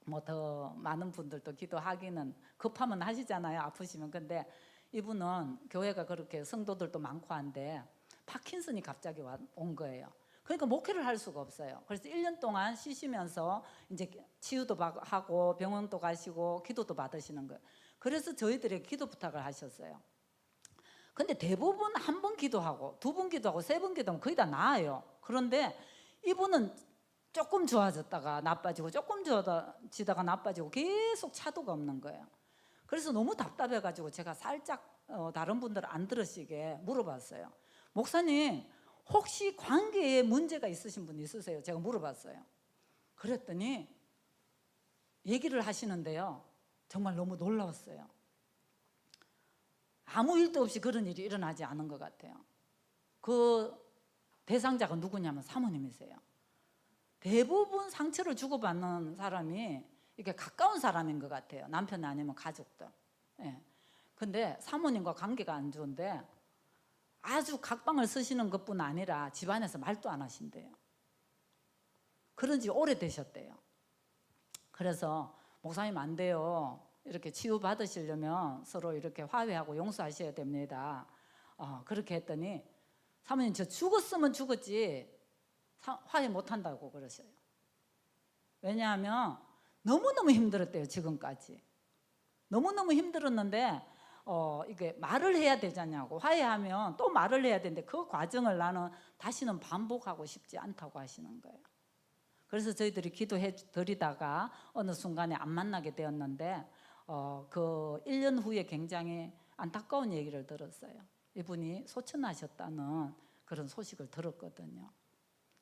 뭐 더 많은 분들도 기도하기는 급하면 하시잖아요. 아프시면. 근데 이분은 교회가 그렇게 성도들도 많고 한데 파킨슨이 갑자기 온 거예요. 그러니까 목회를 할 수가 없어요. 그래서 1년 동안 쉬시면서 이제 치유도 하고 병원도 가시고 기도도 받으시는 거예요. 그래서 저희들에게 기도 부탁을 하셨어요. 근데 대부분 한 번 기도하고 2번 기도하고 3번 기도하면 거의 다 나아요. 그런데 이분은 조금 좋아졌다가 나빠지고 조금 좋아지다가 나빠지고 계속 차도가 없는 거예요. 그래서 너무 답답해가지고 제가 살짝 다른 분들 안 들으시게 물어봤어요. 목사님 혹시 관계에 문제가 있으신 분 있으세요? 제가 물어봤어요. 그랬더니 얘기를 하시는데요. 정말 너무 놀라웠어요. 아무 일도 없이 그런 일이 일어나지 않은 것 같아요. 그 대상자가 누구냐면 사모님이세요. 대부분 상처를 주고받는 사람이 이게 가까운 사람인 것 같아요. 남편 아니면 가족들. 근데 사모님과 관계가 안 좋은데 아주 각방을 쓰시는 것뿐 아니라 집안에서 말도 안 하신대요. 그런 지 오래되셨대요. 그래서 목사님 안 돼요. 이렇게 치유받으시려면 서로 이렇게 화해하고 용서하셔야 됩니다. 그렇게 했더니 사모님 저 죽었으면 죽었지 화해 못한다고 그러셔요. 왜냐하면 너무너무 힘들었대요. 지금까지 너무너무 힘들었는데 이게 말을 해야 되잖냐고. 화해하면 또 말을 해야 되는데 그 과정을 나는 다시는 반복하고 싶지 않다고 하시는 거예요. 그래서 저희들이 기도해 드리다가 어느 순간에 안 만나게 되었는데 그 1년 후에 굉장히 안타까운 얘기를 들었어요. 이분이 소천하셨다는 그런 소식을 들었거든요.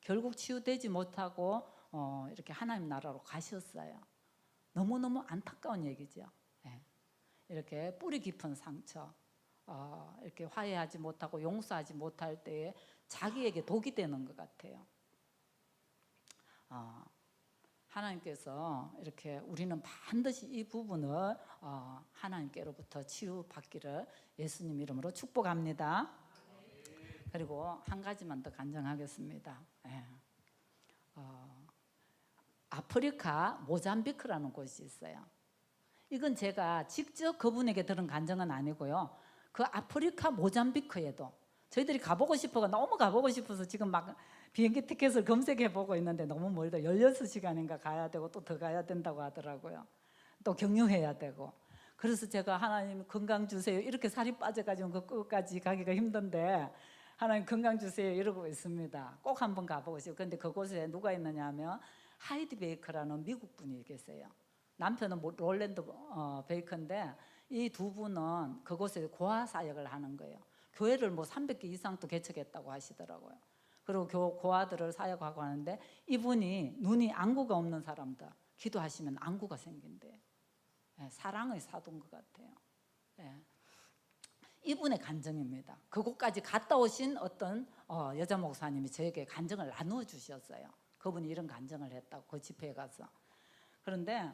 결국 치유되지 못하고 이렇게 하나님 나라로 가셨어요. 너무너무 안타까운 얘기죠. 이렇게 뿌리 깊은 상처, 이렇게 화해하지 못하고 용서하지 못할 때에 자기에게 독이 되는 것 같아요. 하나님께서 이렇게 우리는 반드시 이 부분을 하나님께로부터 치유받기를 예수님 이름으로 축복합니다. 그리고 한 가지만 더 간증하겠습니다. 아프리카 모잠비크라는 곳이 있어요. 이건 제가 직접 그분에게 들은 간증은 아니고요. 그 아프리카 모잠비크에도 저희들이 가보고 싶어가 너무 가보고 싶어서 지금 막 비행기 티켓을 검색해보고 있는데 너무 멀다. 16시간인가 가야 되고 또 더 가야 된다고 하더라고요. 또 경유해야 되고. 그래서 제가 하나님 건강 주세요. 이렇게 살이 빠져가지고 그 끝까지 가기가 힘든데 하나님 건강 주세요 이러고 있습니다. 꼭 한번 가보고 싶어요. 근데 그곳에 누가 있느냐 하면 하이디 베이커라는 미국 분이 계세요. 남편은 롤랜드 베이커인데 이 두 분은 그곳에 고아 사역을 하는 거예요. 교회를 뭐 300개 이상도 개척했다고 하시더라고요. 그리고 고아들을 사역하고 하는데 이분이 눈이 안구가 없는 사람들 기도하시면 안구가 생긴대요. 예, 사랑의 사도인 것 같아요. 예. 이분의 간증입니다. 그곳까지 갔다 오신 어떤 여자 목사님이 저에게 간증을 나누어 주셨어요. 그분이 이런 간증을 했다고 그 집회에 가서. 그런데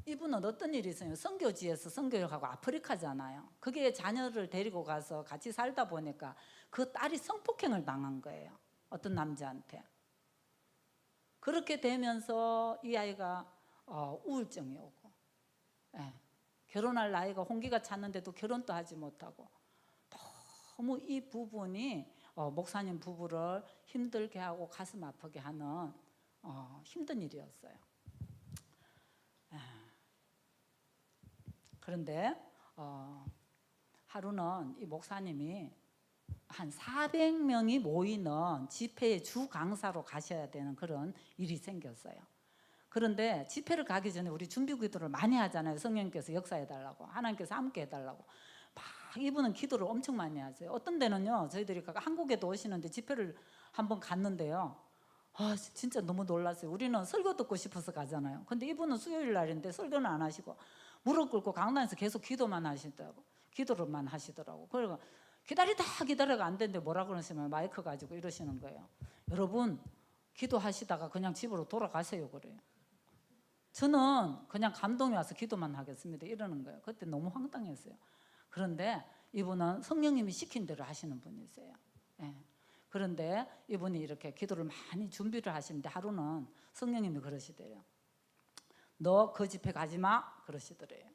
이분은 어떤 일이 있어요? 선교지에서 선교를 하고 아프리카잖아요. 그게 자녀를 데리고 가서 같이 살다 보니까 그 딸이 성폭행을 당한 거예요. 어떤 남자한테. 그렇게 되면서 이 아이가 우울증이 오고, 예. 결혼할 나이가 홍기가 찼는데도 결혼도 하지 못하고 너무 이 부분이 목사님 부부를 힘들게 하고 가슴 아프게 하는 힘든 일이었어요. 그런데 하루는 이 목사님이 한 400명이 모이는 집회의 주 강사로 가셔야 되는 그런 일이 생겼어요. 그런데 집회를 가기 전에 우리 준비 기도를 많이 하잖아요. 성령님께서 역사해달라고, 하나님께서 함께 해달라고. 막 이분은 기도를 엄청 많이 하세요. 어떤 데는요, 저희들이 한국에도 오시는데 집회를 한번 갔는데요, 진짜 너무 놀랐어요. 우리는 설교 듣고 싶어서 가잖아요. 근데 이분은 수요일 날인데 설교는 안 하시고 무릎 꿇고 강단에서 계속 기도만 하시더라고. 기도를만 하시더라고. 그리고 기다리다가 안 되는데 뭐라 그러시면 마이크 가지고 이러시는 거예요. 여러분 기도하시다가 그냥 집으로 돌아가세요 그래요. 저는 그냥 감동이 와서 기도만 하겠습니다 이러는 거예요. 그때 너무 황당했어요. 그런데 이분은 성령님이 시킨 대로 하시는 분이세요. 예. 그런데 이분이 이렇게 기도를 많이 준비를 하시는데 하루는 성령님이 그러시대요. 너 그 집회 가지 마 그러시더래요.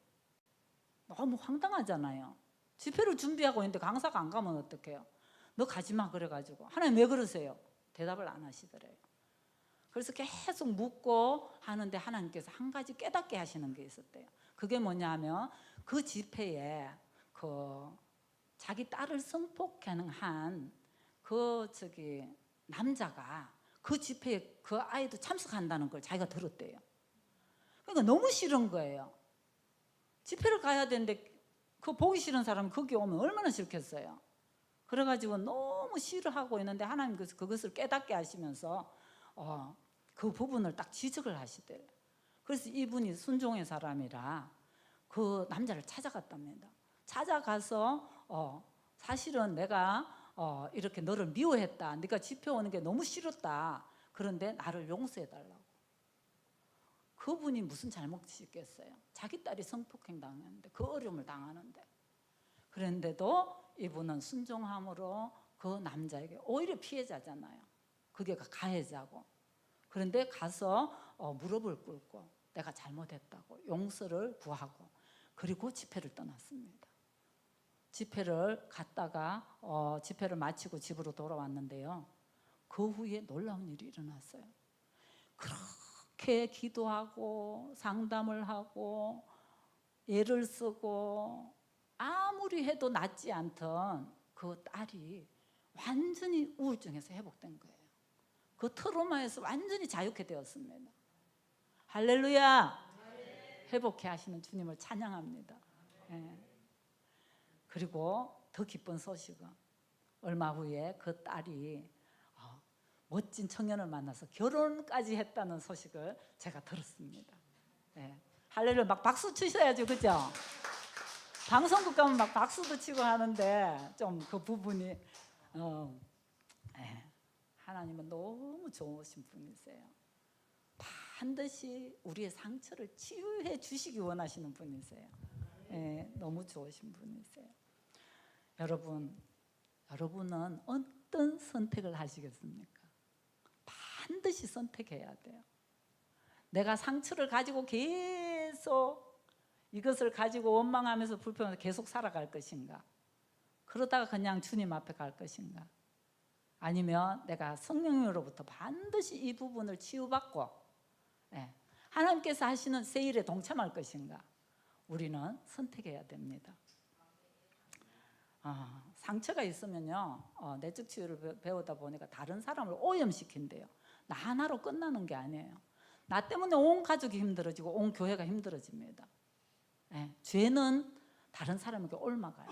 너무 황당하잖아요. 집회를 준비하고 있는데 강사가 안 가면 어떡해요? 너 가지 마 그래가지고. 하나님 왜 그러세요? 대답을 안 하시더래요. 그래서 계속 묻고 하는데 하나님께서 한 가지 깨닫게 하시는 게 있었대요. 그게 뭐냐면 그 집회에 그 자기 딸을 성폭행한 그 남자가 그 집회에 그 아이도 참석한다는 걸 자기가 들었대요. 그러니까 너무 싫은 거예요. 집회를 가야 되는데 그 보기 싫은 사람이 거기 오면 얼마나 싫겠어요. 그래가지고 너무 싫어하고 있는데 하나님께서 그것을 깨닫게 하시면서 그 부분을 딱 지적을 하시대요. 그래서 이분이 순종의 사람이라 그 남자를 찾아갔답니다. 찾아가서 사실은 내가 이렇게 너를 미워했다. 네가 집회 오는 게 너무 싫었다. 그런데 나를 용서해달라고. 그분이 무슨 잘못이 있겠어요? 자기 딸이 성폭행 당했는데 그 어려움을 당하는데. 그런데도 이분은 순종함으로 그 남자에게 오히려 피해자잖아요. 그게 가해자고. 그런데 가서 무릎을 꿇고 내가 잘못했다고 용서를 구하고 그리고 집회를 떠났습니다. 집회를 갔다가 집회를 마치고 집으로 돌아왔는데요. 그 후에 놀라운 일이 일어났어요. 그렇게 기도하고 상담을 하고 애를 쓰고 아무리 해도 낫지 않던 그 딸이 완전히 우울증에서 회복된 거예요. 그 트라우마에서 완전히 자유케 되었습니다. 할렐루야. 회복해 하시는 주님을 찬양합니다. 예. 그리고 더 기쁜 소식은 얼마 후에 그 딸이 멋진 청년을 만나서 결혼까지 했다는 소식을 제가 들었습니다. 예. 할렐루야. 막 박수 치셔야죠, 그죠? 방송국 가면 막 박수도 치고 하는데 좀 그 부분이 예. 하나님은 너무 좋으신 분이세요. 반드시 우리의 상처를 치유해 주시기 원하시는 분이세요. 예, 너무 좋으신 분이세요. 여러분은 어떤 선택을 하시겠습니까? 반드시 선택해야 돼요. 내가 상처를 가지고 계속 이것을 가지고 원망하면서 불평하면서 계속 살아갈 것인가? 그러다가 그냥 주님 앞에 갈 것인가? 아니면 내가 성령으로부터 반드시 이 부분을 치유받고 하나님께서 하시는 새 일에 동참할 것인가? 우리는 선택해야 됩니다. 상처가 있으면요, 내적 치유를 배우다 보니까 다른 사람을 오염시킨대요. 나 하나로 끝나는 게 아니에요. 나 때문에 온 가족이 힘들어지고 온 교회가 힘들어집니다. 죄는 다른 사람에게 옮아가요.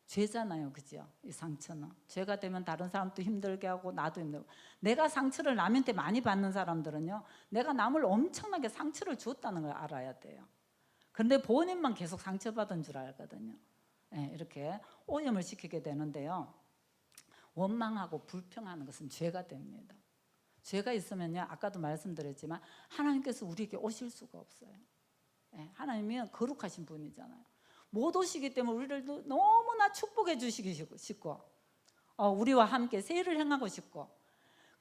죄잖아요, 그죠? 이 상처는 죄가 되면 다른 사람도 힘들게 하고 나도 힘들고. 내가 상처를 남한테 많이 받는 사람들은요, 내가 남을 엄청나게 상처를 주었다는 걸 알아야 돼요. 그런데 본인만 계속 상처받은 줄 알거든요. 이렇게 오염을 시키게 되는데요, 원망하고 불평하는 것은 죄가 됩니다. 죄가 있으면요, 아까도 말씀드렸지만 하나님께서 우리에게 오실 수가 없어요. 하나님은 거룩하신 분이잖아요. 못 오시기 때문에 우리를 너무나 축복해 주시기 싶고, 우리와 함께 세일을 행하고 싶고,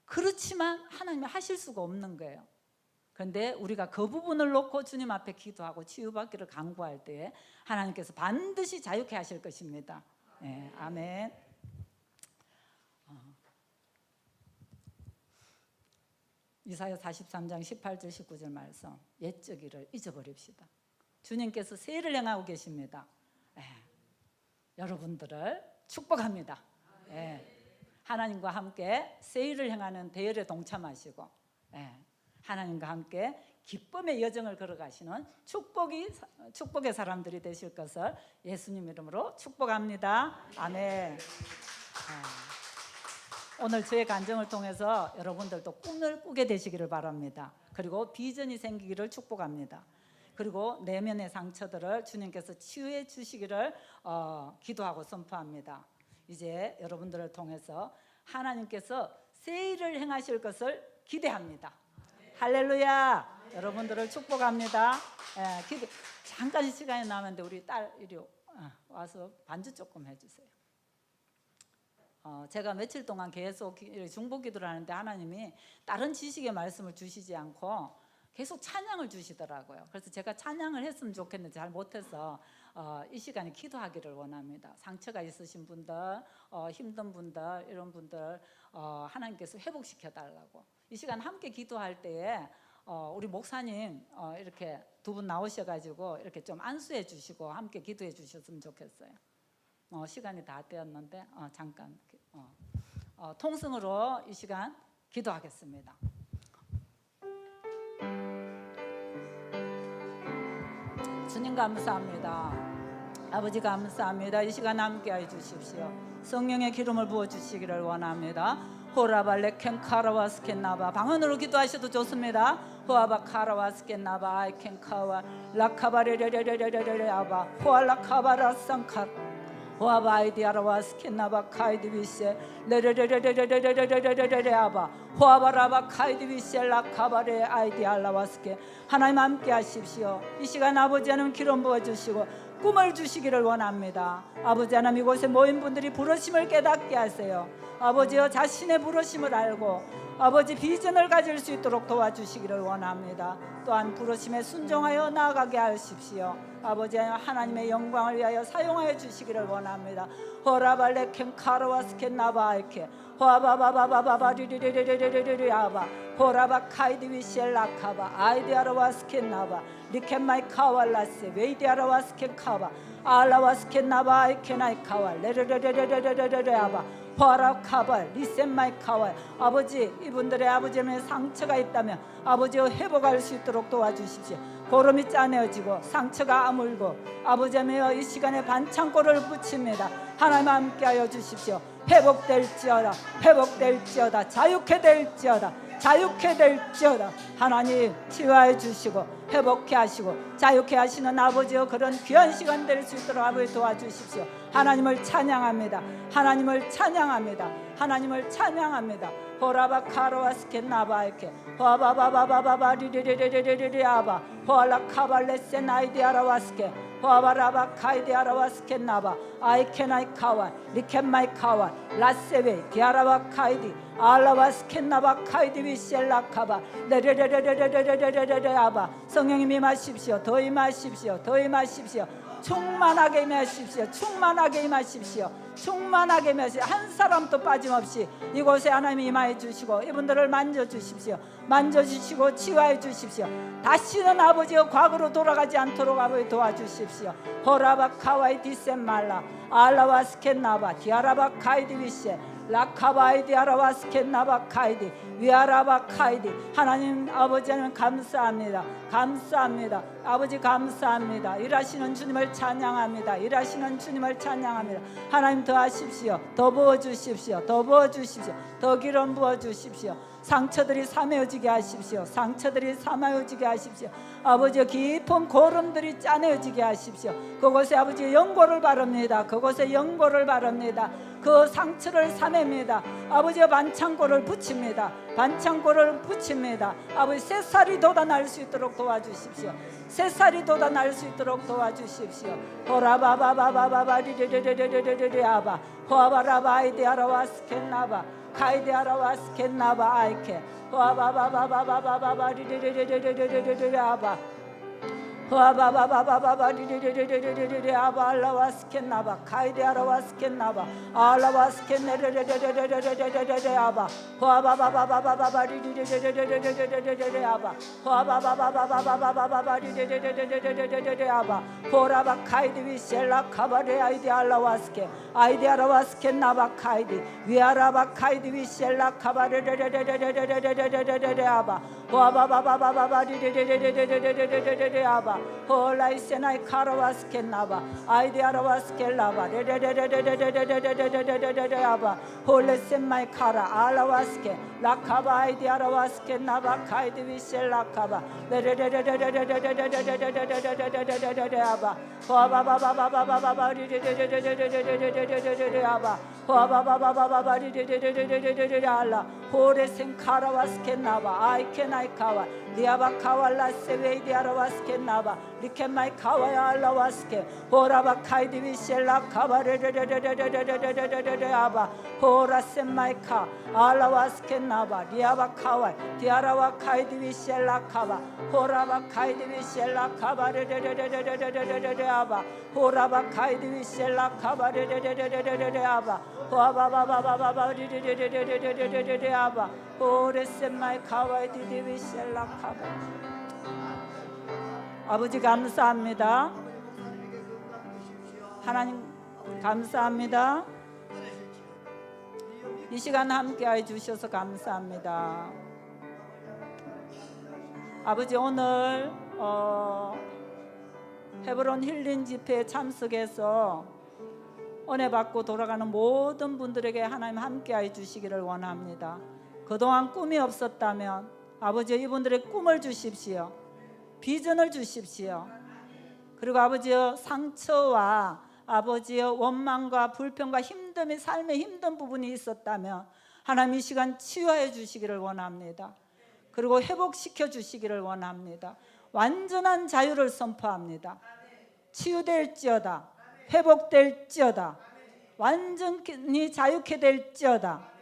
그렇지만 하나님이 하실 수가 없는 거예요. 그런데 우리가 그 부분을 놓고 주님 앞에 기도하고 치유받기를 간구할 때에 하나님께서 반드시 자유케 하실 것입니다. 아멘. 이사야 43장 18절 19절 말씀, 옛적 일을 잊어버립시다. 주님께서 세일을 행하고 계십니다. 여러분들을 축복합니다. 하나님과 함께 세일을 행하는 대열에 동참하시고, 하나님과 함께 기쁨의 여정을 걸어가시는 축복의 사람들이 되실 것을 예수님 이름으로 축복합니다. 아멘. 오늘 저의 간증을 통해서 여러분들도 꿈을 꾸게 되시기를 바랍니다. 그리고 비전이 생기기를 축복합니다. 그리고 내면의 상처들을 주님께서 치유해 주시기를 기도하고 선포합니다. 이제 여러분들을 통해서 하나님께서 세일을 행하실 것을 기대합니다. 할렐루야. 여러분들을 축복합니다. 잠깐 시간이 남았는데 우리 딸 이리 와서 반주 조금 해주세요. 제가 며칠 동안 계속 중보 기도를 하는데 하나님이 다른 지식의 말씀을 주시지 않고 계속 찬양을 주시더라고요. 그래서 제가 찬양을 했으면 좋겠는데 잘 못해서 이 시간에 기도하기를 원합니다. 상처가 있으신 분들, 힘든 분들, 이런 분들 하나님께서 회복시켜 달라고. 이 시간 함께 기도할 때에 우리 목사님 이렇게 두 분 나오셔가지고 이렇게 좀 안수해 주시고 함께 기도해 주셨으면 좋겠어요. 시간이 다 되었는데 잠깐 통성으로 이 시간 기도하겠습니다. 주님 감사합니다. 아버지 감사합니다. 이 시간 함께해 주십시오. 성령의 기름을 부어주시기를 원합니다. 호라발레 캔카라와스켄나바 방언으로 기도하셔도 좋습니다. 호아바 카라와스켄나바 아이켄카와 라카바레레레레레레레아바 호알라카바라상카 호아바이디아라와스켄나바 카이디비세 레레레레레레레레레레레아바 호아바라바 카이디비세 라카바레 아이디알라와스케. 하나님 함께 하십시오. 이 시간 아버지 하나님 기름 부어주시고 꿈을 주시기를 원합니다. 아버지 하나님 이곳에 모인 분들이 부르심을 깨닫게 하세요. 아버지여 자신의 부르심을 알고 아버지 비전을 가질 수 있도록 도와주시기를 원합니다. 또한 부르심에 순종하여 나아가게 하십시오. 아버지 하나님의 영광을 위하여 사용하여 주시기를 원합니다. 호라발레 캔카라와스켄 나바이케 호아바바바바바바 리리리리리리리리아바 호라바 카이디위시엘 라카바 아이디아라와스켄 나바 리켄마이 카왈라세 웨이디아라와스켄 카바 알라와스켄 나바이케나이 카왈 레레레레레레레레아바 호아라카발 리센마이 카왈. 아버지 이분들의 아버지의 상처가 있다면 아버지와 회복할 수 있도록 도와주십시오. 고름이 짜내어지고 상처가 아물고 아버지여 이 시간에 반창고를 붙입니다. 하나님 함께하여 주십시오. 회복될지어다 회복될지어다 자유케 될지어다 자유케 될지어다. 하나님 치유하여 주시고 회복케 하시고 자유케 하시는 아버지여 그런 귀한 시간 될 수 있도록 아버지 도와주십시오. 하나님을 찬양합니다. 하나님을 찬양합니다. 하나님을 찬양합니다. 호라바 카로아스켄 나바이케 호아바바바바바바 리리리리리리리아바 호알라카발레세 나이디아라와스케 호아바라바 카이디아라와스켄 나바 아이케나이 카와 리켄마이 카와 라세베 디아라바 카이디 알라와스켄 나바 카이디 비셀라카바 레레레레레레레레레레아바. 성령님 임하십시오. 더 임하십시오. 더 임하십시오. 충만하게 임하십시오. 충만하게 임하십시오. 충만하게 메시 한 사람도 빠짐없이 이곳에 하나님이 임하여 주시고 이분들을 만져주십시오. 만져주시고 치유하여 주십시오. 다시는 아버지여 과거로 돌아가지 않도록 아버지 도와주십시오. 호라바 카와이 디센 말라 알라와 스켄나바 디아라바 카이디 비세 라카바이디 아라와 스켄나바 카이디 위아라바 카이디. 하나님 아버지 하나님 감사합니다. 감사합니다. 아버지 감사합니다. 일하시는 주님을 찬양합니다. 일하시는 주님을 찬양합니다. 하나님 더 하십시오. 더 부어주십시오. 더 부어주십시오. 더 기름 부어주십시오. 상처들이 사매어지게 하십시오. 상처들이 사매어지게 하십시오. 아버지 깊은 고름들이 짜내어지게 하십시오. 그곳에 아버지 영고를 바릅니다. 그곳에 영고를 바릅니다. 그 상처를 사냅니다. 아버지 반창고를 붙입니다. 반창고를 붙입니다. 아버지 새살이 돋아날 수 있도록 도와주십시오. 새살이 돋아날 수 있도록 도와주십시오. 호라바바바바바바 리리리리리리리리아바 호아바라바이디아라와 스켄나바 카이디아라와 스켄나바 아이케 호아바바바바바바바 리리리리리리리리아바 호아바바바바바바 리리리리리리리아바 알라와 스켄나바 카이디아라와 스켄나바 알라와 스켄네리리리리리리리아바 호아바바바바바바 리리리리리리리리아바 호아바바바바바바바 리리리리리리리아바 호라바 카이디 위셀라 카바레 아이디 알라와 스케 아이디아라와 스켄나바 카이디 위아라바 카이디 위셀라 카바레리리리리리리리아바 호아바바바바바 리리리리리리리리아바 홀라이세나이 카라와스켄나바 아이디아라와스켈라바 레레레레레레레레레레레레레레레레아바 홀레센마이 카라 알라와스케 라카바 아이디아라와스켄나바 카이디비셀라카바 레레레레레레레레레레레레레레레레레아바 호아바바바바바바바 리레레레레레레레레레레레아바 호아바바바바바바 리레레레레레레레레알라 홀레센 카라와스켄나바 아이케나이카와 리아바카왈라 세베이디아라와스켄나바 리케마이 카와야 알라와스케 호라바 카이디비셀라 카바레레레레레레레레레레레아바 호라센마이카 알라와스켄나바 리아바카와 디아라와 카이디비셀라 카바 호라바 카이디비셀라 카바레레레레레레레레레아바 호라바 카이디비셀라 카바레레레레레레레아바 호아바바바바바바 리레레레레레레레레아바 호레센마이 카와이 디디비셀라 카바. 아버지 감사합니다. 하나님 감사합니다. 이 시간 함께해 주셔서 감사합니다. 아버지 오늘 헤브론 힐링 집회에 참석해서 은혜 받고 돌아가는 모든 분들에게 하나님 함께해 주시기를 원합니다. 그동안 꿈이 없었다면 아버지 이분들의 꿈을 주십시오. 비전을 주십시오. 그리고 아버지여 상처와 아버지여 원망과 불평과 힘듦이 삶에 힘든 부분이 있었다면 하나님 이 시간 치유해 주시기를 원합니다. 그리고 회복시켜 주시기를 원합니다. 완전한 자유를 선포합니다. 치유될지어다. 회복될지어다. 완전히 자유케 될지어다.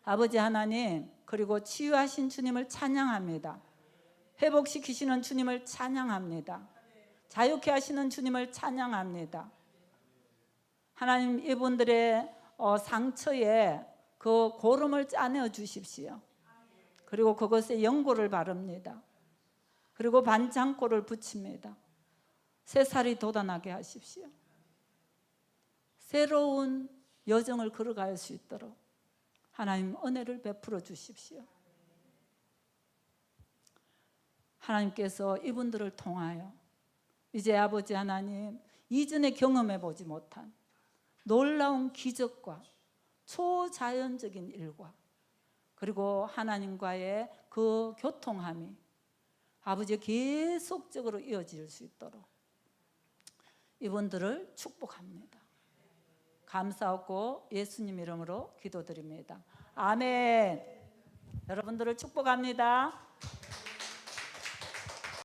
아버지 하나님 그리고 치유하신 주님을 찬양합니다. 회복시키시는 주님을 찬양합니다. 자유케 하시는 주님을 찬양합니다. 하나님 이분들의 상처에 그 고름을 짜내어 주십시오. 그리고 그것에 연고를 바릅니다. 그리고 반창고를 붙입니다. 새살이 돋아나게 하십시오. 새로운 여정을 걸어갈 수 있도록 하나님 은혜를 베풀어 주십시오. 하나님께서 이분들을 통하여 이제 아버지 하나님 이전에 경험해 보지 못한 놀라운 기적과 초자연적인 일과 그리고 하나님과의 그 교통함이 아버지 계속적으로 이어질 수 있도록 이분들을 축복합니다. 감사하고 예수님 이름으로 기도드립니다. 아멘. 여러분들을 축복합니다.